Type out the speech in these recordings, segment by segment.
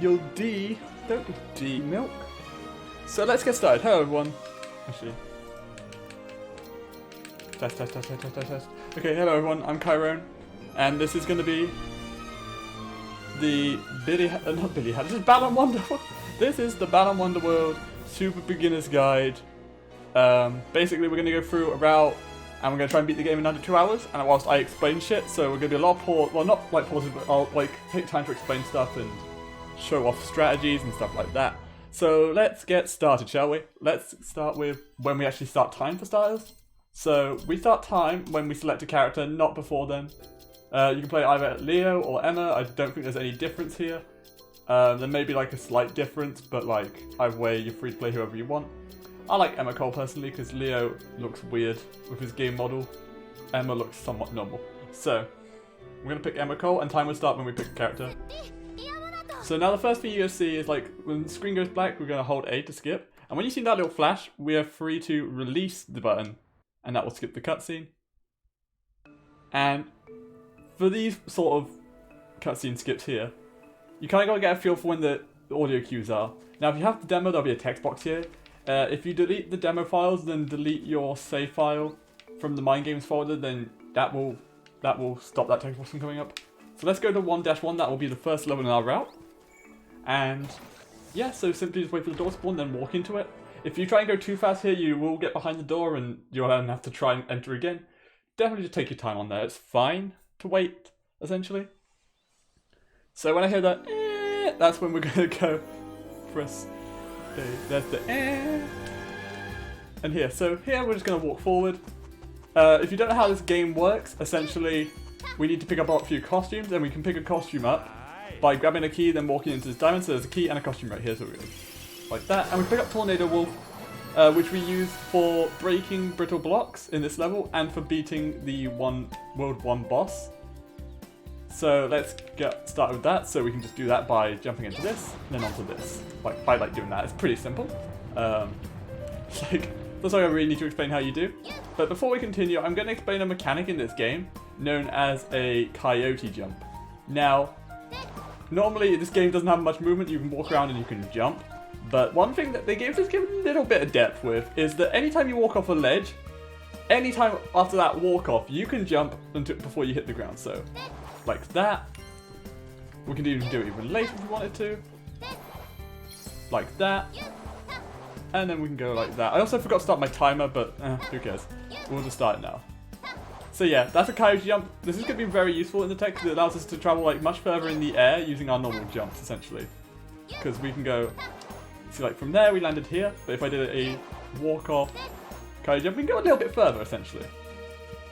You'll don't milk. So let's get started. Hello everyone. Actually. Test. Okay, hello everyone, I'm Chiron. And this is gonna be the not Billy Hat, this is Balan Wonderworld. This is the Balan Wonderworld Super Beginner's Guide. Basically we're gonna go through a route and we're gonna try and beat the game in under 2 hours, and whilst I explain shit, so we're gonna be a lot of pause, well not like pauses, but I'll like take time to explain stuff and show off strategies and stuff like that. So let's get started, shall we? Let's start with when we actually start time for starters. So we start time when we select a character, not before then. You can play either Leo or Emma. I don't think there's any difference here. There may be like a slight difference, but like either way you're free to play whoever you want. I like Emma Cole personally because Leo looks weird with his game model. Emma looks somewhat normal. So we're going to pick Emma Cole, and time will start when we pick a character. So now the first thing you're going to see is like when the screen goes black, we're going to hold A to skip. And when you see that little flash, we are free to release the button, and that will skip the cutscene. And for these sort of cutscene skips here, you kind of got to get a feel for when the audio cues are. Now if you have the demo, there'll be a text box here. If you delete the demo files, then delete your save file from the Mind Games folder, then that will stop that text box from coming up. So let's go to 1-1, that will be the first level in our route. And yeah, so simply just wait for the door to spawn, then walk into it. If you try and go too fast here, you will get behind the door and you'll then have to try and enter again. Definitely just take your time on there, it's fine to wait, essentially. So when I hear that, that's when we're going to go press A. There's the and here. So here we're just going to walk forward. If you don't know how this game works, essentially we need to pick up a few costumes, and we can pick a costume up by grabbing a key, then walking into this diamond. So there's a key and a costume right here, so we're going like that. And we pick up Tornado Wolf, which we use for breaking brittle blocks in this level and for beating the World 1 boss. So let's get started with that. So we can just do that by jumping into this and then onto this. By doing that, it's pretty simple. Like, that's all I really need to explain how you do. But before we continue, I'm going to explain a mechanic in this game known as a Coyote Jump. Now, normally this game doesn't have much movement. You can walk around and you can jump. But one thing that they gave this game a little bit of depth with is that anytime you walk off a ledge, anytime after that walk off, you can jump before you hit the ground. So, like that. We can even do it even later if we wanted to. Like that. And then we can go like that. I also forgot to start my timer, but who cares. We'll just start it now. So yeah, that's a Coyote Jump. This is going to be very useful in the tech because it allows us to travel like much further in the air using our normal jumps, essentially. Because we can go, see like from there we landed here, but if I did a walk-off Coyote Jump, we can go a little bit further, essentially.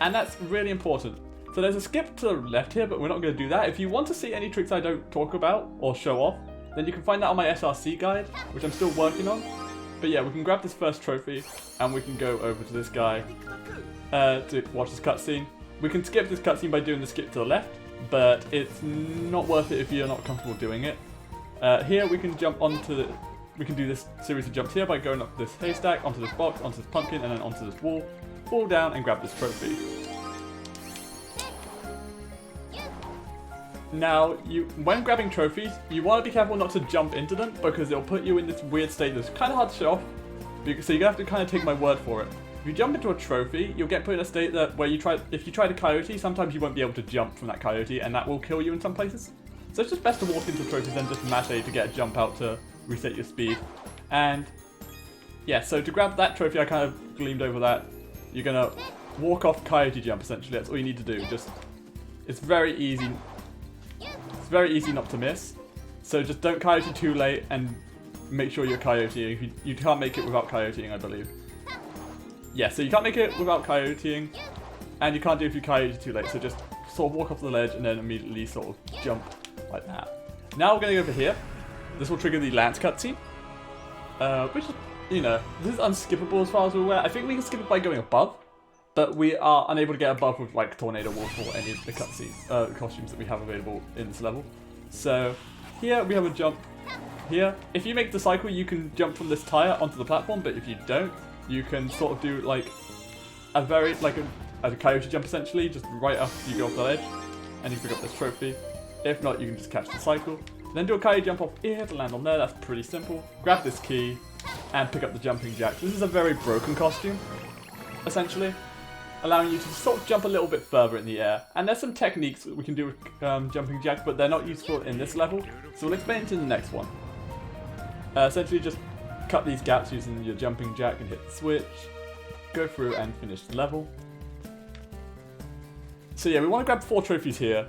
And that's really important. So there's a skip to the left here, but we're not going to do that. If you want to see any tricks I don't talk about or show off, then you can find that on my SRC guide, which I'm still working on. But yeah, we can grab this first trophy, and we can go over to this guy to watch this cutscene. We can skip this cutscene by doing the skip to the left, but it's not worth it if you're not comfortable doing it. Here we can jump onto we can do this series of jumps here by going up this haystack, onto this box, onto this pumpkin, and then onto this wall, fall down and grab this trophy. Now, when grabbing trophies, you want to be careful not to jump into them because it'll put you in this weird state that's kind of hard to show off. So you're going to have to kind of take my word for it. If you jump into a trophy, you'll get put in a state that where if you try the coyote, sometimes you won't be able to jump from that coyote, and that will kill you in some places. So it's just best to walk into trophies and just mash A to get a jump out to reset your speed. And yeah, so to grab that trophy, I kind of gleamed over that. You're going to walk off Coyote Jump, essentially. That's all you need to do. It's very easy. It's very easy not to miss. So just don't coyote too late and make sure you're coyoteing. You can't make it without coyoteing, I believe. Yeah, so you can't make it without coyoteing, and you can't do it if you coyote too late. So just sort of walk off the ledge and then immediately sort of jump like that. Now we're going to go over here. This will trigger the Lance cutscene, which is, you know, this is unskippable as far as we're aware. I think we can skip it by going above, but we are unable to get above with like Tornado Wolf or any of the cutscenes, costumes that we have available in this level. So here we have a jump here. If you make the cycle, you can jump from this tire onto the platform, but if you don't, you can sort of do like a coyote jump essentially, just right after you go off the ledge, and you pick up this trophy. If not, you can just catch the cycle. Then do a Coyote Jump off here to land on there. That's pretty simple. Grab this key and pick up the jumping jack. This is a very broken costume, essentially, allowing you to sort of jump a little bit further in the air. And there's some techniques that we can do with jumping jack, but they're not useful in this level, so we'll explain it in the next one. Essentially just cut these gaps using your jumping jack and hit the switch, go through and finish the level. So yeah, we want to grab 4 trophies here,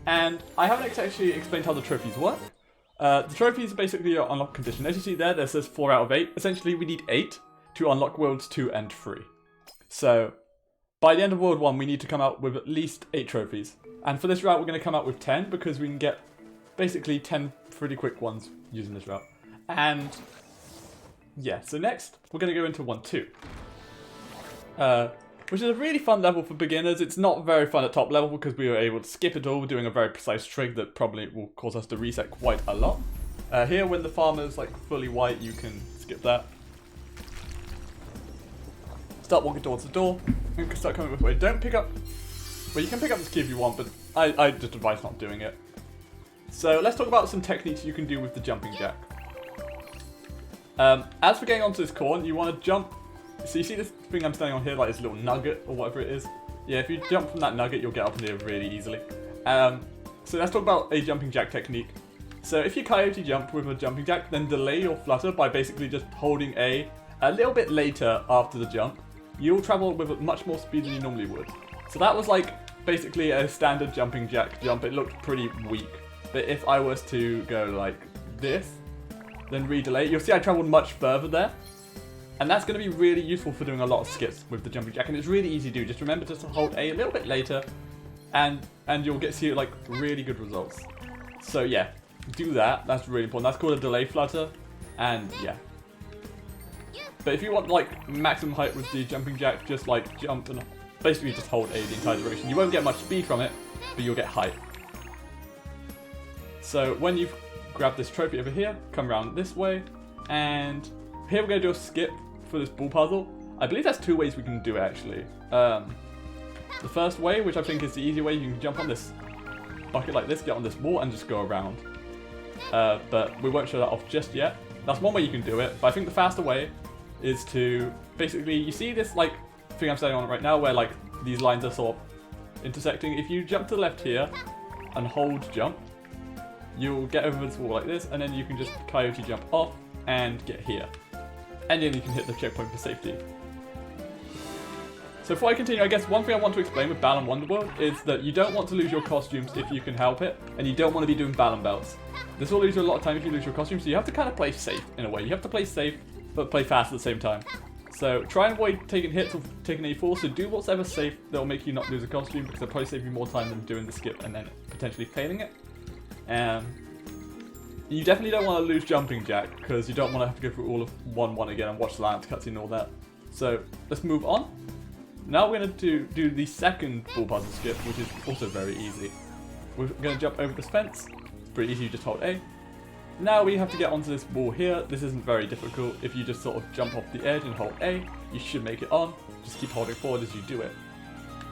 and I haven't actually explained how the trophies work. The trophies are basically your unlock condition. As you see there says 4 out of 8. Essentially we need 8 to unlock worlds 2 and 3. So by the end of world 1 we need to come out with at least 8 trophies. And for this route we're going to come out with 10 because we can get basically 10 pretty quick ones using this route. And yeah, so next we're going to go into 1-2. Which is a really fun level for beginners. It's not very fun at top level because we were able to skip it all, doing a very precise trick that probably will cause us to reset quite a lot. Here, when the farmer's like fully white, you can skip that. Start walking towards the door and start coming this way. Don't pick up... Well, you can pick up this key if you want, but I just advise not doing it. So let's talk about some techniques you can do with the jumping jack. As for getting onto this corn, you want to jump. So you see this thing I'm standing on here, like this little nugget or whatever it is? Yeah, if you jump from that nugget, you'll get up in here really easily. So let's talk about a jumping jack technique. So if you Coyote Jump with a jumping jack, then delay your flutter by basically just holding A little bit later after the jump. You'll travel with much more speed than you normally would. So that was like basically a standard jumping jack jump. It looked pretty weak. But if I was to go like this, then re-delay, you'll see I traveled much further there. And that's going to be really useful for doing a lot of skips with the jumping jack, and it's really easy to do. Just remember to hold A little bit later, and you'll get to see like really good results. So yeah, do that. That's really important. That's called a delay flutter, and yeah. But if you want like maximum height with the jumping jack, just like jump and basically just hold A the entire duration. You won't get much speed from it, but you'll get height. So when you've grabbed this trophy over here, come around this way, and here we're going to do a skip for this ball puzzle. I believe there's 2 ways we can do it actually. The first way, which I think is the easy way, you can jump on this bucket like this, get on this wall and just go around. But we won't show that off just yet. That's one way you can do it, but I think the faster way is to basically, you see this like thing I'm standing on right now where like these lines are sort of intersecting. If you jump to the left here and hold jump, you'll get over this wall like this, and then you can just Coyote Jump off and get here. And then you can hit the checkpoint for safety. So before I continue, I guess one thing I want to explain with Balan Wonderworld is that you don't want to lose your costumes if you can help it, and you don't want to be doing Balan belts. This will lose you a lot of time if you lose your costumes, so you have to kind of play safe in a way. You have to play safe, but play fast at the same time. So try and avoid taking hits or taking any falls, so do whatever safe that will make you not lose a costume, because it'll probably save you more time than doing the skip and then potentially failing it. You definitely don't want to lose jumping jack, because you don't want to have to go through all of 1-1 again and watch the lance cutscene and all that. So let's move on. Now we're going to do the second ball puzzle skip, which is also very easy. We're going to jump over this fence. It's pretty easy, you just hold A. Now we have to get onto this wall here. This isn't very difficult. If you just sort of jump off the edge and hold A, you should make it on. Just keep holding forward as you do it.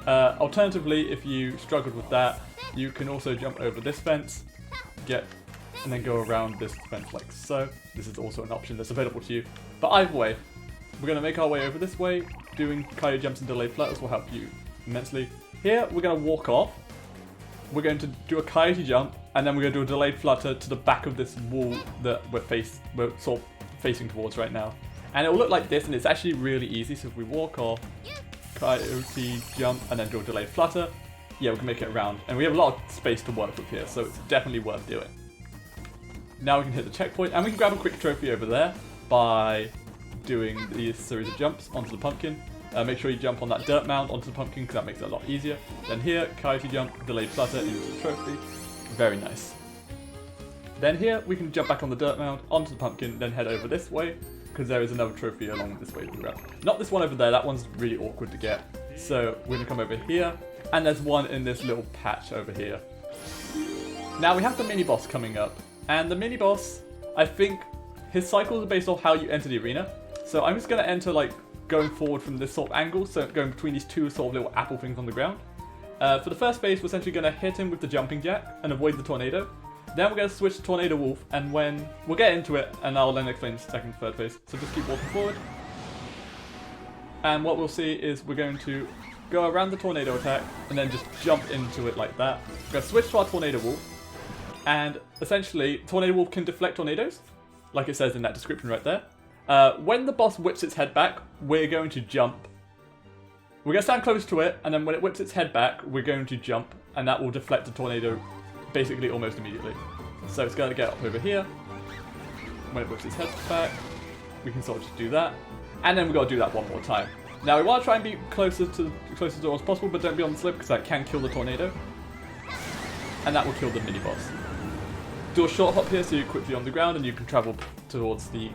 Alternatively, if you struggled with that, you can also jump over this fence, and then go around this fence like so. This is also an option that's available to you. But either way, we're going to make our way over this way. Doing Coyote Jumps and delayed flutters will help you immensely. Here, we're going to walk off. We're going to do a Coyote Jump, and then we're going to do a delayed flutter to the back of this wall that we're sort of facing towards right now. And it will look like this, and it's actually really easy. So if we walk off, Coyote Jump, and then do a delayed flutter, yeah, we can make it around. And we have a lot of space to work with here, so it's definitely worth doing. Now we can hit the checkpoint, and we can grab a quick trophy over there by doing these series of jumps onto the pumpkin. Make sure you jump on that dirt mound onto the pumpkin, because that makes it a lot easier. Then here, Coyote Jump, delayed flutter into the trophy. Very nice. Then here, we can jump back on the dirt mound, onto the pumpkin, then head over this way, because there is another trophy along this way to grab. Not this one over there, that one's really awkward to get. So we're going to come over here, and there's one in this little patch over here. Now we have the mini-boss coming up. And the mini-boss, I think his cycles are based off how you enter the arena. So I'm just going to enter like going forward from this sort of angle, so going between these two sort of little apple things on the ground. For the first phase, we're essentially going to hit him with the jumping jack and avoid the tornado. Then we're going to switch to Tornado Wolf, and when we'll get into it, and I'll then explain the second and third phase. So just keep walking forward. And what we'll see is we're going to go around the tornado attack, and then just jump into it like that. We're going to switch to our Tornado Wolf, and essentially, Tornado Wolf can deflect tornadoes, like it says in that description right there. When the boss whips its head back, we're going to jump. We're going to stand close to it, and then when it whips its head back, we're going to jump, and that will deflect the tornado basically almost immediately. So it's going to get up over here. When it whips its head back, we can sort of just do that. And then we've got to do that one more time. Now we want to try and be closer to the door as possible, but don't be on the slip because that can kill the tornado. And that will kill the mini-boss. Do a short hop here so you're quickly on the ground and you can travel towards the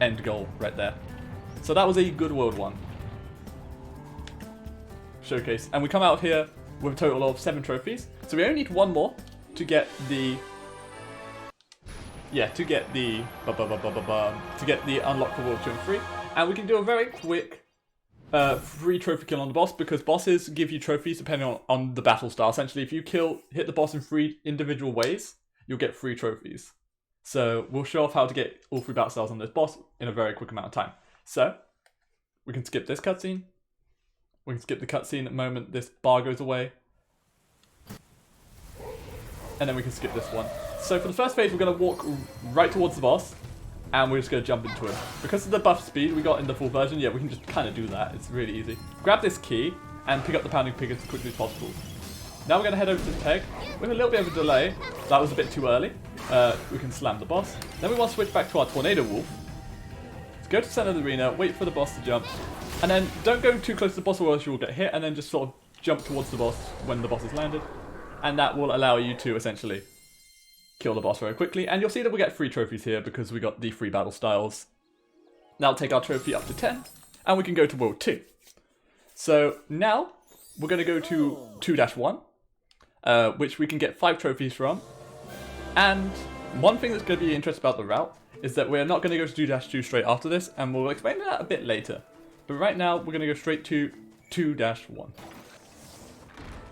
end goal right there. So that was a good world one. Showcase. And we come out of here with a total of 7 trophies. So we only need one more to get the unlock for World 2 and 3. And we can do a very quick free trophy kill on the boss, because bosses give you trophies depending on the battle style. Essentially, if you hit the boss in 3 individual ways, you'll get 3 trophies. So we'll show off how to get all 3 battle styles on this boss in a very quick amount of time. So we can skip this cutscene. We can skip the cutscene at the moment this bar goes away. And then we can skip this one. So for the first phase, we're going to walk right towards the boss. And we're just going to jump into it. Because of the buff speed we got in the full version, yeah, we can just kind of do that. It's really easy. Grab this key and pick up the pounding pig as quickly as possible. Now we're going to head over to the peg. With a little bit of a delay. That was a bit too early. We can slam the boss. Then we want to switch back to our Tornado Wolf. So go to the center of the arena, wait for the boss to jump. And then don't go too close to the boss or else you will get hit. And then just sort of jump towards the boss when the boss has landed. And that will allow you to essentially kill the boss very quickly. And you'll see that we get 3 trophies here because we got the 3 battle styles. That'll take our trophy up to 10. And we can go to World 2. So now we're going to go to 2-1. Which we can get 5 trophies from. And one thing that's going to be interesting about the route is that we're not going to go to 2-2 straight after this, and we'll explain that a bit later. But right now, we're going to go straight to 2-1.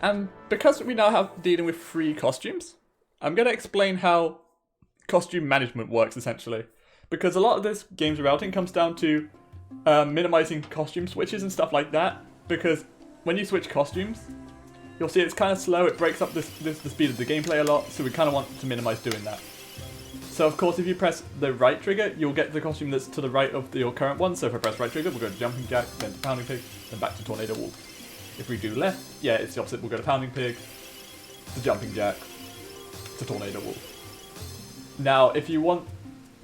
And because we now have dealing with 3 costumes, I'm going to explain how costume management works, essentially. Because a lot of this game's routing comes down to minimizing costume switches and stuff like that. Because when you switch costumes, you'll see it's kind of slow, it breaks up the speed of the gameplay a lot, so we kind of want to minimize doing that. So of course if you press the right trigger, you'll get the costume that's to the right of your current one. So if I press right trigger, we'll go to Jumping Jack, then to Pounding Pig, then back to Tornado Wolf. If we do left, yeah, it's the opposite. We'll go to Pounding Pig, to Jumping Jack, to Tornado Wolf. Now if you want,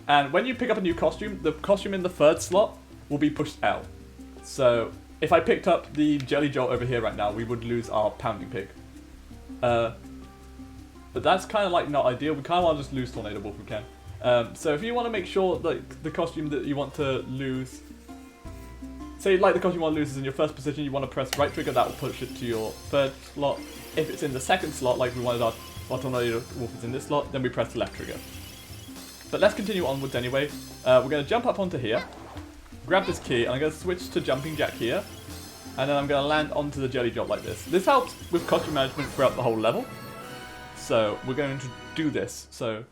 and when you pick up a new costume, the costume in the 3rd slot will be pushed out. So if I picked up the Jelly Jolt over here right now, we would lose our Pounding Pig. But that's kind of like not ideal. We kind of want to just lose Tornado Wolf if we can. So if you want to make sure that the costume that you want to lose, say like the costume you want to lose is in your 1st position, you want to press right trigger, that will push it to your 3rd slot. If it's in the 2nd slot, like we wanted our Tornado Wolf is in this slot, then we press the left trigger. But let's continue onwards anyway. We're going to jump up onto here. Grab this key, and I'm going to switch to Jumping Jack here. And then I'm going to land onto the Jelly Jolt like this. This helps with costume management throughout the whole level. So we're going to do this. So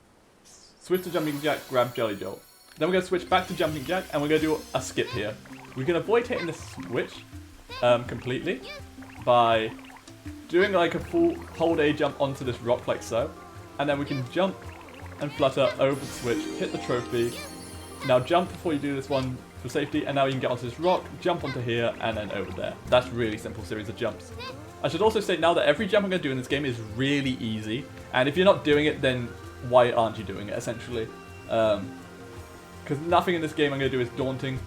switch to Jumping Jack, grab Jelly Jolt. Then we're going to switch back to Jumping Jack, and we're going to do a skip here. We can avoid hitting this switch completely by doing like a full hold A jump onto this rock like so. And then we can jump and flutter over the switch, hit the trophy. Now jump before you do this one for safety, and now you can get onto this rock, jump onto here, and then over there. That's a really simple series of jumps. I should also state now that every jump I'm going to do in this game is really easy, and if you're not doing it, then why aren't you doing it, essentially? Because nothing in this game I'm going to do is daunting.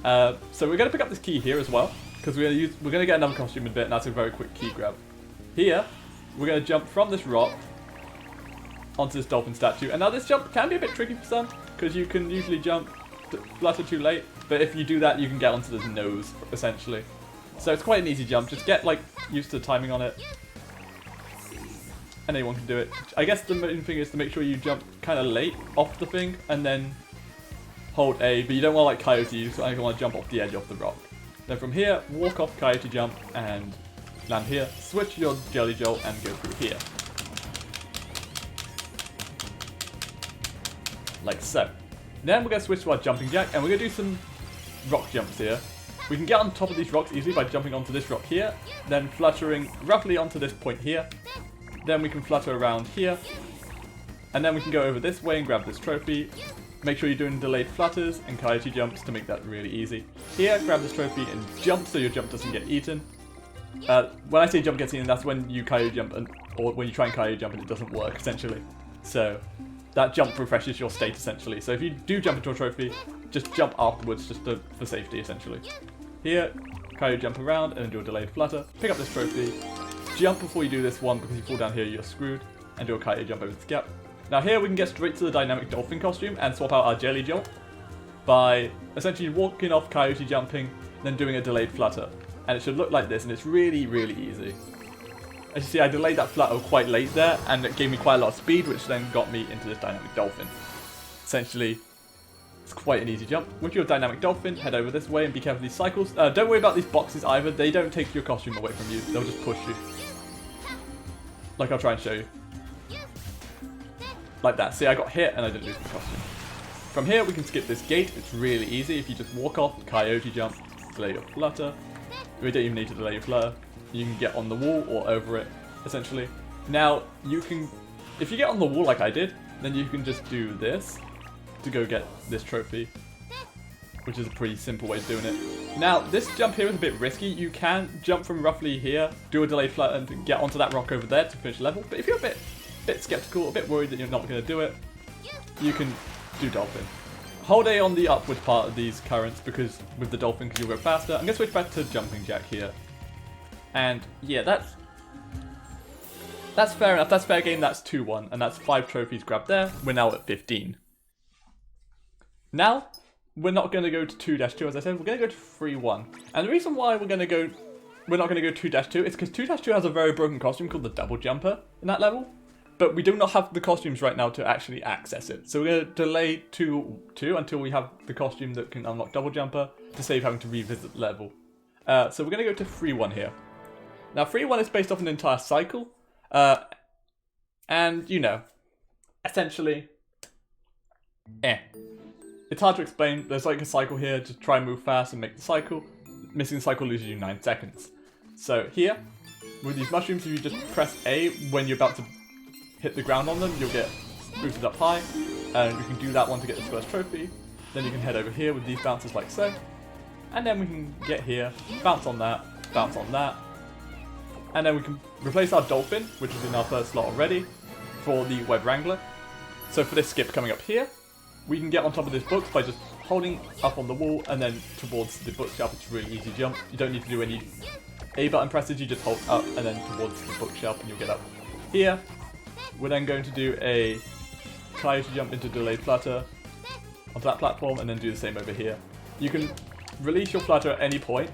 So we're going to pick up this key here as well, because we're going to get another costume in a bit, and that's a very quick key grab. Here, we're going to jump from this rock onto this dolphin statue, and now this jump can be a bit tricky for some, because you can usually jump flutter too late, but if you do that you can get onto the nose essentially. So it's quite an easy jump, just get like used to the timing on it. And anyone can do it. I guess the main thing is to make sure you jump kind of late off the thing and then hold A, but you don't want like Coyote, so you want to jump off the edge of the rock. Then from here, walk off Coyote Jump and land here, switch your Jelly Jolt and go through here. like so. Then we're going to switch to our jumping jack, and we're going to do some rock jumps here. We can get on top of these rocks easily by jumping onto this rock here, then fluttering roughly onto this point here. Then we can flutter around here, and then we can go over this way and grab this trophy. Make sure you're doing delayed flutters and coyote jumps to make that really easy. Here, grab this trophy and jump so your jump doesn't get eaten. When I say jump gets eaten, that's when you coyote jump, or when you try and coyote jump and it doesn't work, essentially. So that jump refreshes your state, essentially. So if you do jump into a trophy, just jump afterwards, just for safety, essentially. Here, coyote jump around and then do a delayed flutter. Pick up this trophy, jump before you do this one, because you fall down here, you're screwed, and do a coyote jump over this gap. Now here we can get straight to the dynamic dolphin costume and swap out our jelly jump by essentially walking off coyote jumping, then doing a delayed flutter. And it should look like this, and it's really, really easy. As you see, I delayed that flutter quite late there, and it gave me quite a lot of speed, which then got me into this dynamic dolphin. Essentially, it's quite an easy jump. With your dynamic dolphin, head over this way and be careful of these cycles. Don't worry about these boxes either, they don't take your costume away from you, they'll just push you. Like I'll try and show you. Like that. See, I got hit and I didn't lose my costume. From here, we can skip this gate. It's really easy. If you just walk off, coyote jump, delay your flutter. We don't even need to delay your flutter. You can get on the wall or over it, essentially. Now, you can, if you get on the wall like I did, then you can just do this to go get this trophy, which is a pretty simple way of doing it. Now, this jump here is a bit risky. You can jump from roughly here, do a delayed flutter, and get onto that rock over there to finish the level. But if you're a bit skeptical, a bit worried that you're not going to do it, you can do Dolphin. Hold A on the upward part of these currents, because with the Dolphin, because you'll go faster. I'm going to switch back to jumping jack here. And yeah, that's fair enough. That's fair game. That's 2-1, and that's 5 trophies grabbed there. We're now at 15. Now, we're not going to go to 2-2, as I said. We're going to go to 3-1. And the reason why we're not going to go 2-2 is because 2-2 has a very broken costume called the double jumper in that level. But we do not have the costumes right now to actually access it. So we're going to delay 2 until we have the costume that can unlock double jumper to save having to revisit the level. So we're going to go to 3-1 here. Now 3-1 is based off an entire cycle. And, you know, essentially, It's hard to explain. There's like a cycle here to try and move fast and make the cycle. Missing the cycle loses you 9 seconds. So here, with these mushrooms, if you just press A when you're about to hit the ground on them, you'll get boosted up high. And you can do that one to get this first trophy. Then you can head over here with these bounces like so. And then we can get here, bounce on that, and then we can replace our Dolphin, which is in our first slot already, for the Web Wrangler. So for this skip coming up here, we can get on top of this book by just holding up on the wall and then towards the bookshelf. It's a really easy jump. You don't need to do any A button presses, you just hold up and then towards the bookshelf and you'll get up. Here, we're then going to do a Coyote Jump into delayed flutter onto that platform and then do the same over here. You can release your flutter at any point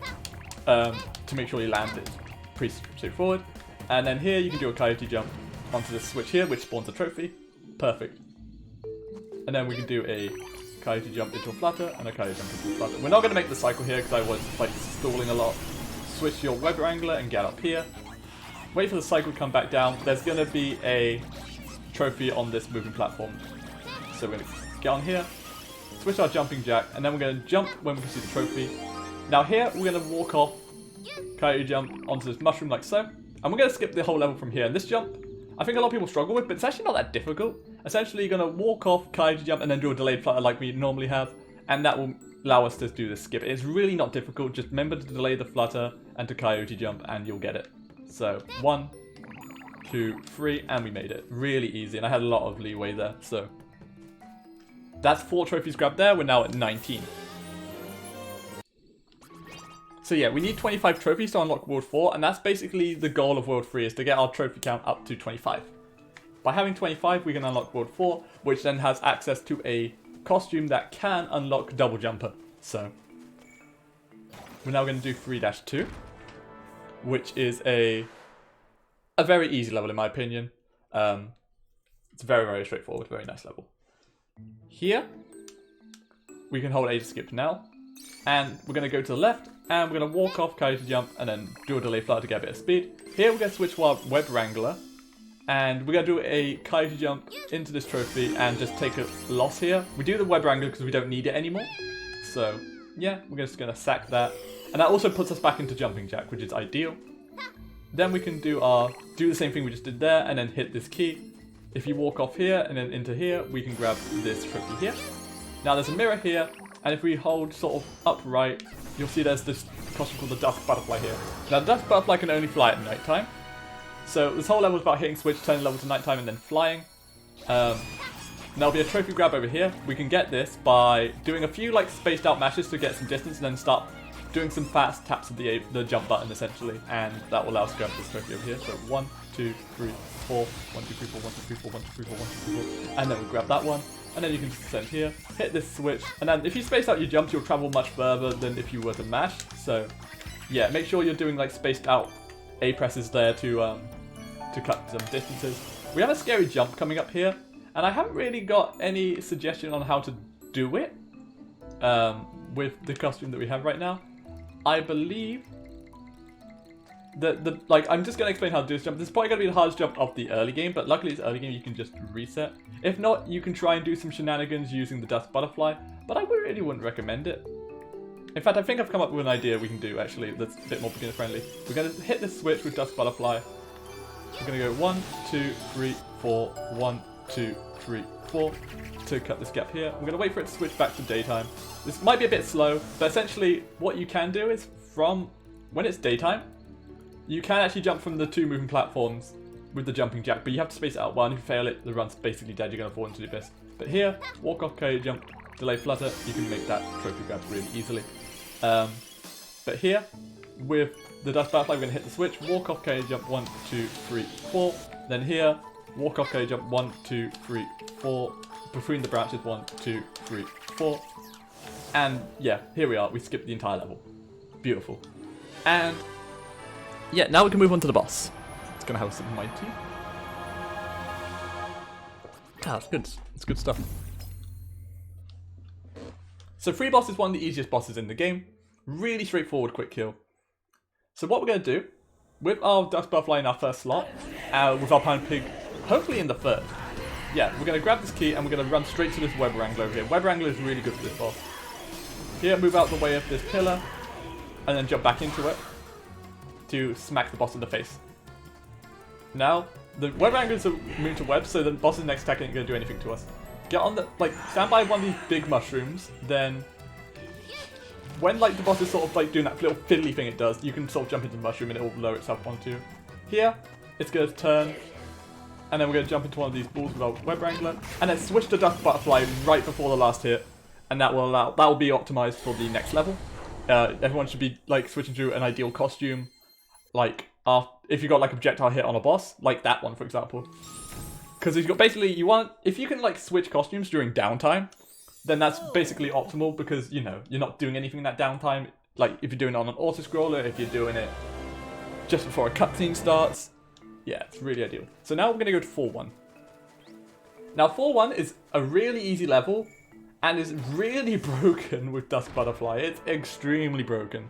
to make sure you land it. Pretty straightforward. And then here you can do a Coyote Jump onto this switch here, which spawns a trophy. Perfect. And then we can do a Coyote Jump into a flutter and a Coyote Jump into a flutter. We're not going to make the cycle here because I was like stalling a lot. Switch your Web Wrangler and get up here. Wait for the cycle to come back down. There's going to be a trophy on this moving platform. So we're going to get on here, switch our jumping jack, and then we're going to jump when we can see the trophy. Now here, we're going to walk off Coyote Jump onto this mushroom like so. And we're going to skip the whole level from here. And this jump, I think a lot of people struggle with, but it's actually not that difficult. Essentially, you're going to walk off Coyote Jump and then do a delayed flutter like we normally have. And that will allow us to do this skip. It's really not difficult. Just remember to delay the flutter and to Coyote Jump and you'll get it. So 1, 2, 3, and we made it. Really easy, and I had a lot of leeway there. So that's 4 trophies grabbed there. We're now at 19. So yeah, we need 25 trophies to unlock World 4, and that's basically the goal of World 3, is to get our trophy count up to 25. By having 25, we can unlock World 4, which then has access to a costume that can unlock Double Jumper. So we're now going to do 3-2, which is a very easy level in my opinion. It's very, very straightforward, very nice level. Here, we can hold A to skip now, and we're going to go to the left, and we're going to walk off Coyote Jump, and then do a delay flutter to get a bit of speed. Here we're going to switch to our Web Wrangler, And we're going to do a Coyote Jump into this trophy and just take a loss here. We do the Web Wrangler because we don't need it anymore. So, yeah, we're just going to sack that. And that also puts us back into Jumping Jack, which is ideal. Then we can do the same thing we just did there and then hit this key. If you walk off here and then into here, we can grab this trophy here. Now there's a mirror here, and if we hold sort of upright, you'll see there's this costume called the Dusk Butterfly here. Now the Dusk Butterfly can only fly at nighttime. So this whole level is about hitting switch, turning level to nighttime, and then flying. There'll be a trophy grab over here. We can get this by doing a few like spaced out mashes to get some distance, and then start doing some fast taps of the jump button essentially, and that will allow us to grab this trophy over here. So 1, 2, 3, 4, 1, 2, 3, 4, 1, 2, 3, 4, 1, 2, 3, 4, 1, 2, 3, 4, and then we grab that one, and then you can descend here, hit this switch, and then if you space out your jumps, you'll travel much further than if you were to mash. So yeah, make sure you're doing like spaced out A presses there to cut some distances. We have a scary jump coming up here, and I haven't really got any suggestion on how to do it with the costume that we have right now. I believe that I'm just gonna explain how to do this jump. This is probably gonna be the hardest jump of the early game, but luckily it's early game, you can just reset. If not, you can try and do some shenanigans using the Dusk Butterfly, but I really wouldn't recommend it. In fact, I think I've come up with an idea we can do actually that's a bit more beginner friendly. We're gonna hit this switch with Dusk Butterfly. We're gonna go 1, 2, 3, 4, 1, 2, 3, 4 to cut this gap here. We're gonna wait for it to switch back to daytime. This might be a bit slow, but essentially what you can do is from when it's daytime, you can actually jump from the 2 moving platforms with the jumping jack, but you have to space it out well, and if you fail it, the run's basically dead, you're gonna fall into the abyss. But here, walk off, Coyote Jump, delay flutter, you can make that trophy grab really easily. But here, with the Dusk Butterfly, we're gonna hit the switch, walk off, Coyote Jump, 1, 2, 3, 4. Then here, walk off, Coyote Jump, 1, 2, 3, 4. Between the branches, 1, 2, 3, 4. And yeah, here we are. We skipped the entire level. Beautiful. And yeah, now we can move on to the boss. It's gonna have some mighty. Ah, it's good. It's good stuff. So free boss is one of the easiest bosses in the game. Really straightforward, quick kill. So what we're gonna do with our Dusk Butterfly in our first slot, with our Pound Pig, hopefully in the third. Yeah, we're gonna grab this key and we're gonna run straight to this Web Wrangler over here. Web Wrangler is really good for this boss. Here, move out the way of this pillar, and then jump back into it to smack the boss in the face. Now, the Web Wranglers are immune to webs, so the boss's next attack ain't gonna do anything to us. Get on the, stand by one of these big mushrooms, then when, the boss is sort of, doing that little fiddly thing it does, you can sort of jump into the mushroom and it will lower itself onto you. Here, it's gonna turn, and then we're gonna jump into one of these balls with our Web Wrangler, and then switch to Dusk Butterfly right before the last hit. And that will be optimized for the next level. Everyone should be switching to an ideal costume, if you got projectile hit on a boss, like that one for example. Because if you got if you can switch costumes during downtime, then that's basically optimal because you're not doing anything in that downtime. If you're doing it on an auto scroller, if you're doing it just before a cutscene starts, yeah, it's really ideal. So now we're gonna go to 4-1. Now 4-1 is a really easy level. And is really broken with Dusk Butterfly. It's extremely broken.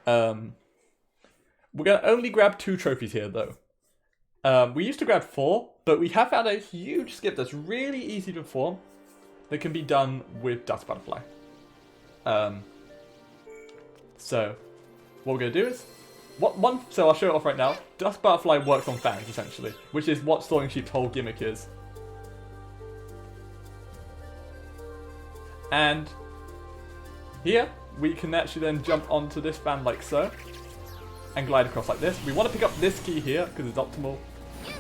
We're going to only grab 2 trophies here, though. We used to grab 4, but we have had a huge skip that's really easy to perform that can be done with Dusk Butterfly. So, what we're going to do is... So I'll show it off right now. Dusk Butterfly works on fans, essentially, which is what Soaring Sheep's whole gimmick is. And here, we can actually then jump onto this fan like so, and glide across like this. We want to pick up this key here, because it's optimal,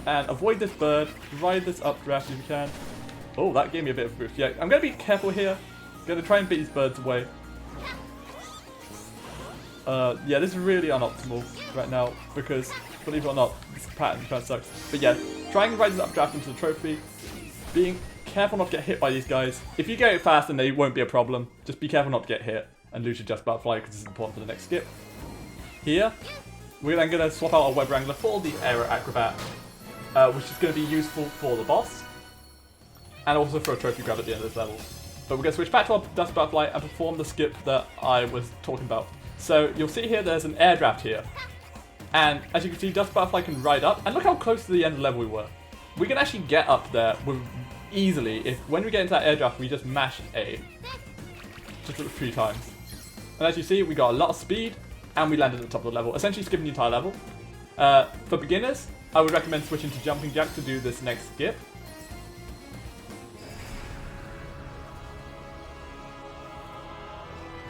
and avoid this bird, ride this updraft if you can. Oh, that gave me a bit of a boost. Yeah, I'm going to be careful here. I'm going to try and beat these birds away. Yeah, this is really unoptimal right now, because, believe it or not, this pattern kind of sucks. But yeah, try and ride this updraft into the trophy, being careful not to get hit by these guys. If you get it fast, then they won't be a problem. Just be careful not to get hit and lose your Dusk Butterfly because it's important for the next skip. Here, we're then going to swap out our Web Wrangler for the Aero Acrobat, which is going to be useful for the boss and also for a trophy grab at the end of this level. But we're going to switch back to our Dusk Butterfly and perform the skip that I was talking about. So you'll see here there's an air draft here. And as you can see, Dusk Butterfly can ride up. And look how close to the end of the level we were. we can actually get up there easily if when we get into that air draft we just mash A. Just a few times. And as you see, we got a lot of speed and we landed at the top of the level, essentially skipping the entire level. For beginners, I would recommend switching to Jumping Jack to do this next skip.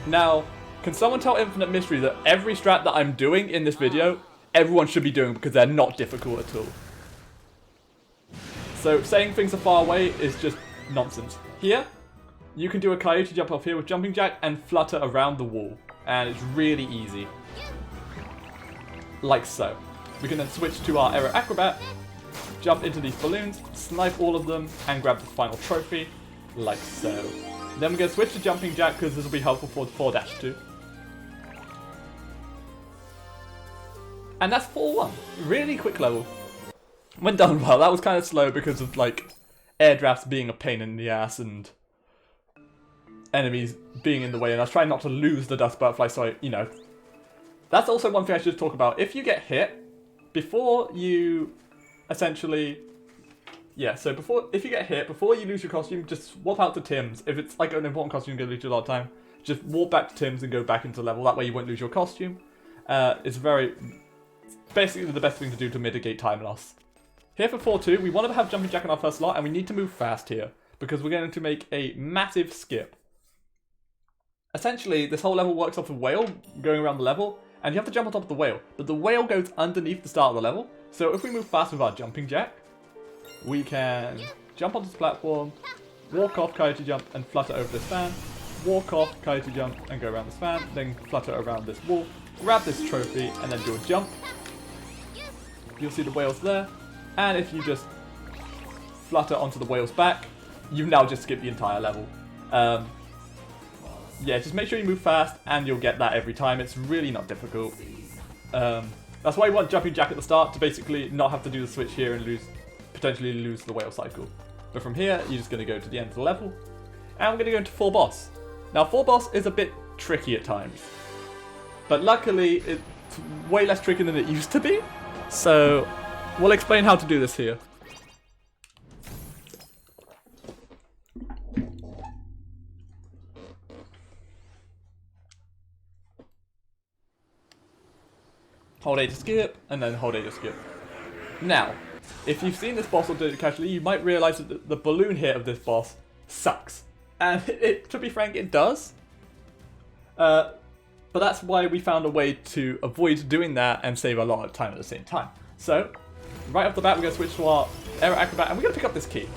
Now, can someone tell Infinite Mystery that every strat that I'm doing in this video, everyone should be doing because they're not difficult at all. So saying things are far away is just nonsense. Here, you can do a Coyote Jump off here with Jumping Jack and flutter around the wall. And it's really easy. Like so. We can then switch to our Aero Acrobat, jump into these balloons, snipe all of them, and grab the final trophy. Like so. Then we're going to switch to Jumping Jack because this will be helpful for 4-2. And that's 4-1. Really quick level. Went done well. That was kind of slow because of like air drafts being a pain in the ass and enemies being in the way. And I was trying not to lose the dust butterfly, so you know. That's also one thing I should talk about. If you get hit, before you essentially... Yeah, so if you get hit, before you lose your costume, just swap out to Tim's. If it's like an important costume you're going to lose a lot of time, just walk back to Tim's and go back into level. That way you won't lose your costume. It's basically the best thing to do to mitigate time loss. Here for 4-2, we want to have Jumping Jack in our first slot, and we need to move fast here, because we're going to make a massive skip. Essentially, this whole level works off a whale going around the level, and you have to jump on top of the whale, but the whale goes underneath the start of the level, so if we move fast with our Jumping Jack, we can jump onto this platform, walk off Coyote Jump and flutter over this fan, walk off Coyote Jump and go around this fan, then flutter around this wall, grab this trophy, and then do a jump. You'll see the whales there, and if you just flutter onto the whale's back, you've now just skipped the entire level. Yeah, just make sure you move fast, and you'll get that every time. It's really not difficult. That's why you want Jumping Jack at the start, to basically not have to do the switch here and potentially lose the whale cycle. But from here, you're just going to go to the end of the level, and we're going to go into 4 boss. Now, 4 boss is a bit tricky at times, but luckily, it's way less tricky than it used to be. So, we'll explain how to do this here. Hold A to skip, and then hold A to skip. Now, if you've seen this boss or did it casually, you might realise that the balloon hit of this boss sucks. And to be frank, it does. But that's why we found a way to avoid doing that and save a lot of time at the same time. So, right off the bat, we're going to switch to our Aero Acrobat, and we're going to pick up this key.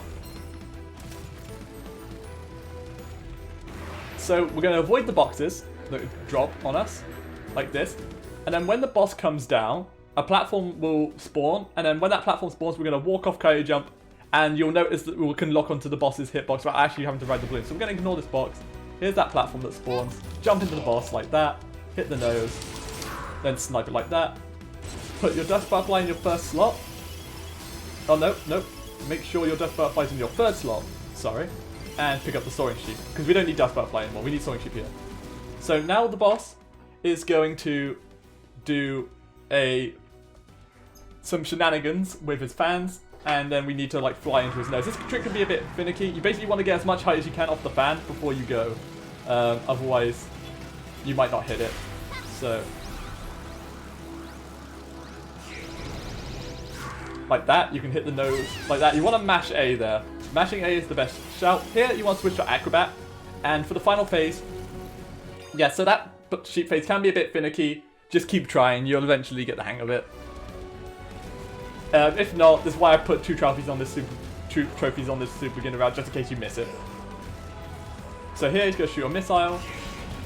So, we're going to avoid the boxes that drop on us, like this. And then when the boss comes down, a platform will spawn, and then when that platform spawns, we're going to walk off Coyote Jump, and you'll notice that we can lock onto the boss's hitbox without actually having to ride the balloon. So we're going to ignore this box. Here's that platform that spawns. Jump into the boss like that, hit the nose, then snipe it like that. Put your dust butterfly in your first slot. Oh no, no. Make sure your dust butterfly's in your third slot. Sorry. And pick up the soaring sheep, because we don't need dust butterfly anymore. We need soaring sheep here. So now the boss is going to do some shenanigans with his fans, and then we need to like fly into his nose. This trick can be a bit finicky. You basically want to get as much height as you can off the fan before you go. Otherwise, you might not hit it. So, like that, you can hit the nose like that. You want to mash A there. Mashing A is the best shout. Here, you want to switch to Acrobat, and for the final phase, yeah. So that sheep phase can be a bit finicky. Just keep trying. You'll eventually get the hang of it. If not, this is why I put 2 trophies on this super beginner route, just in case you miss it. So here he's going to shoot a missile,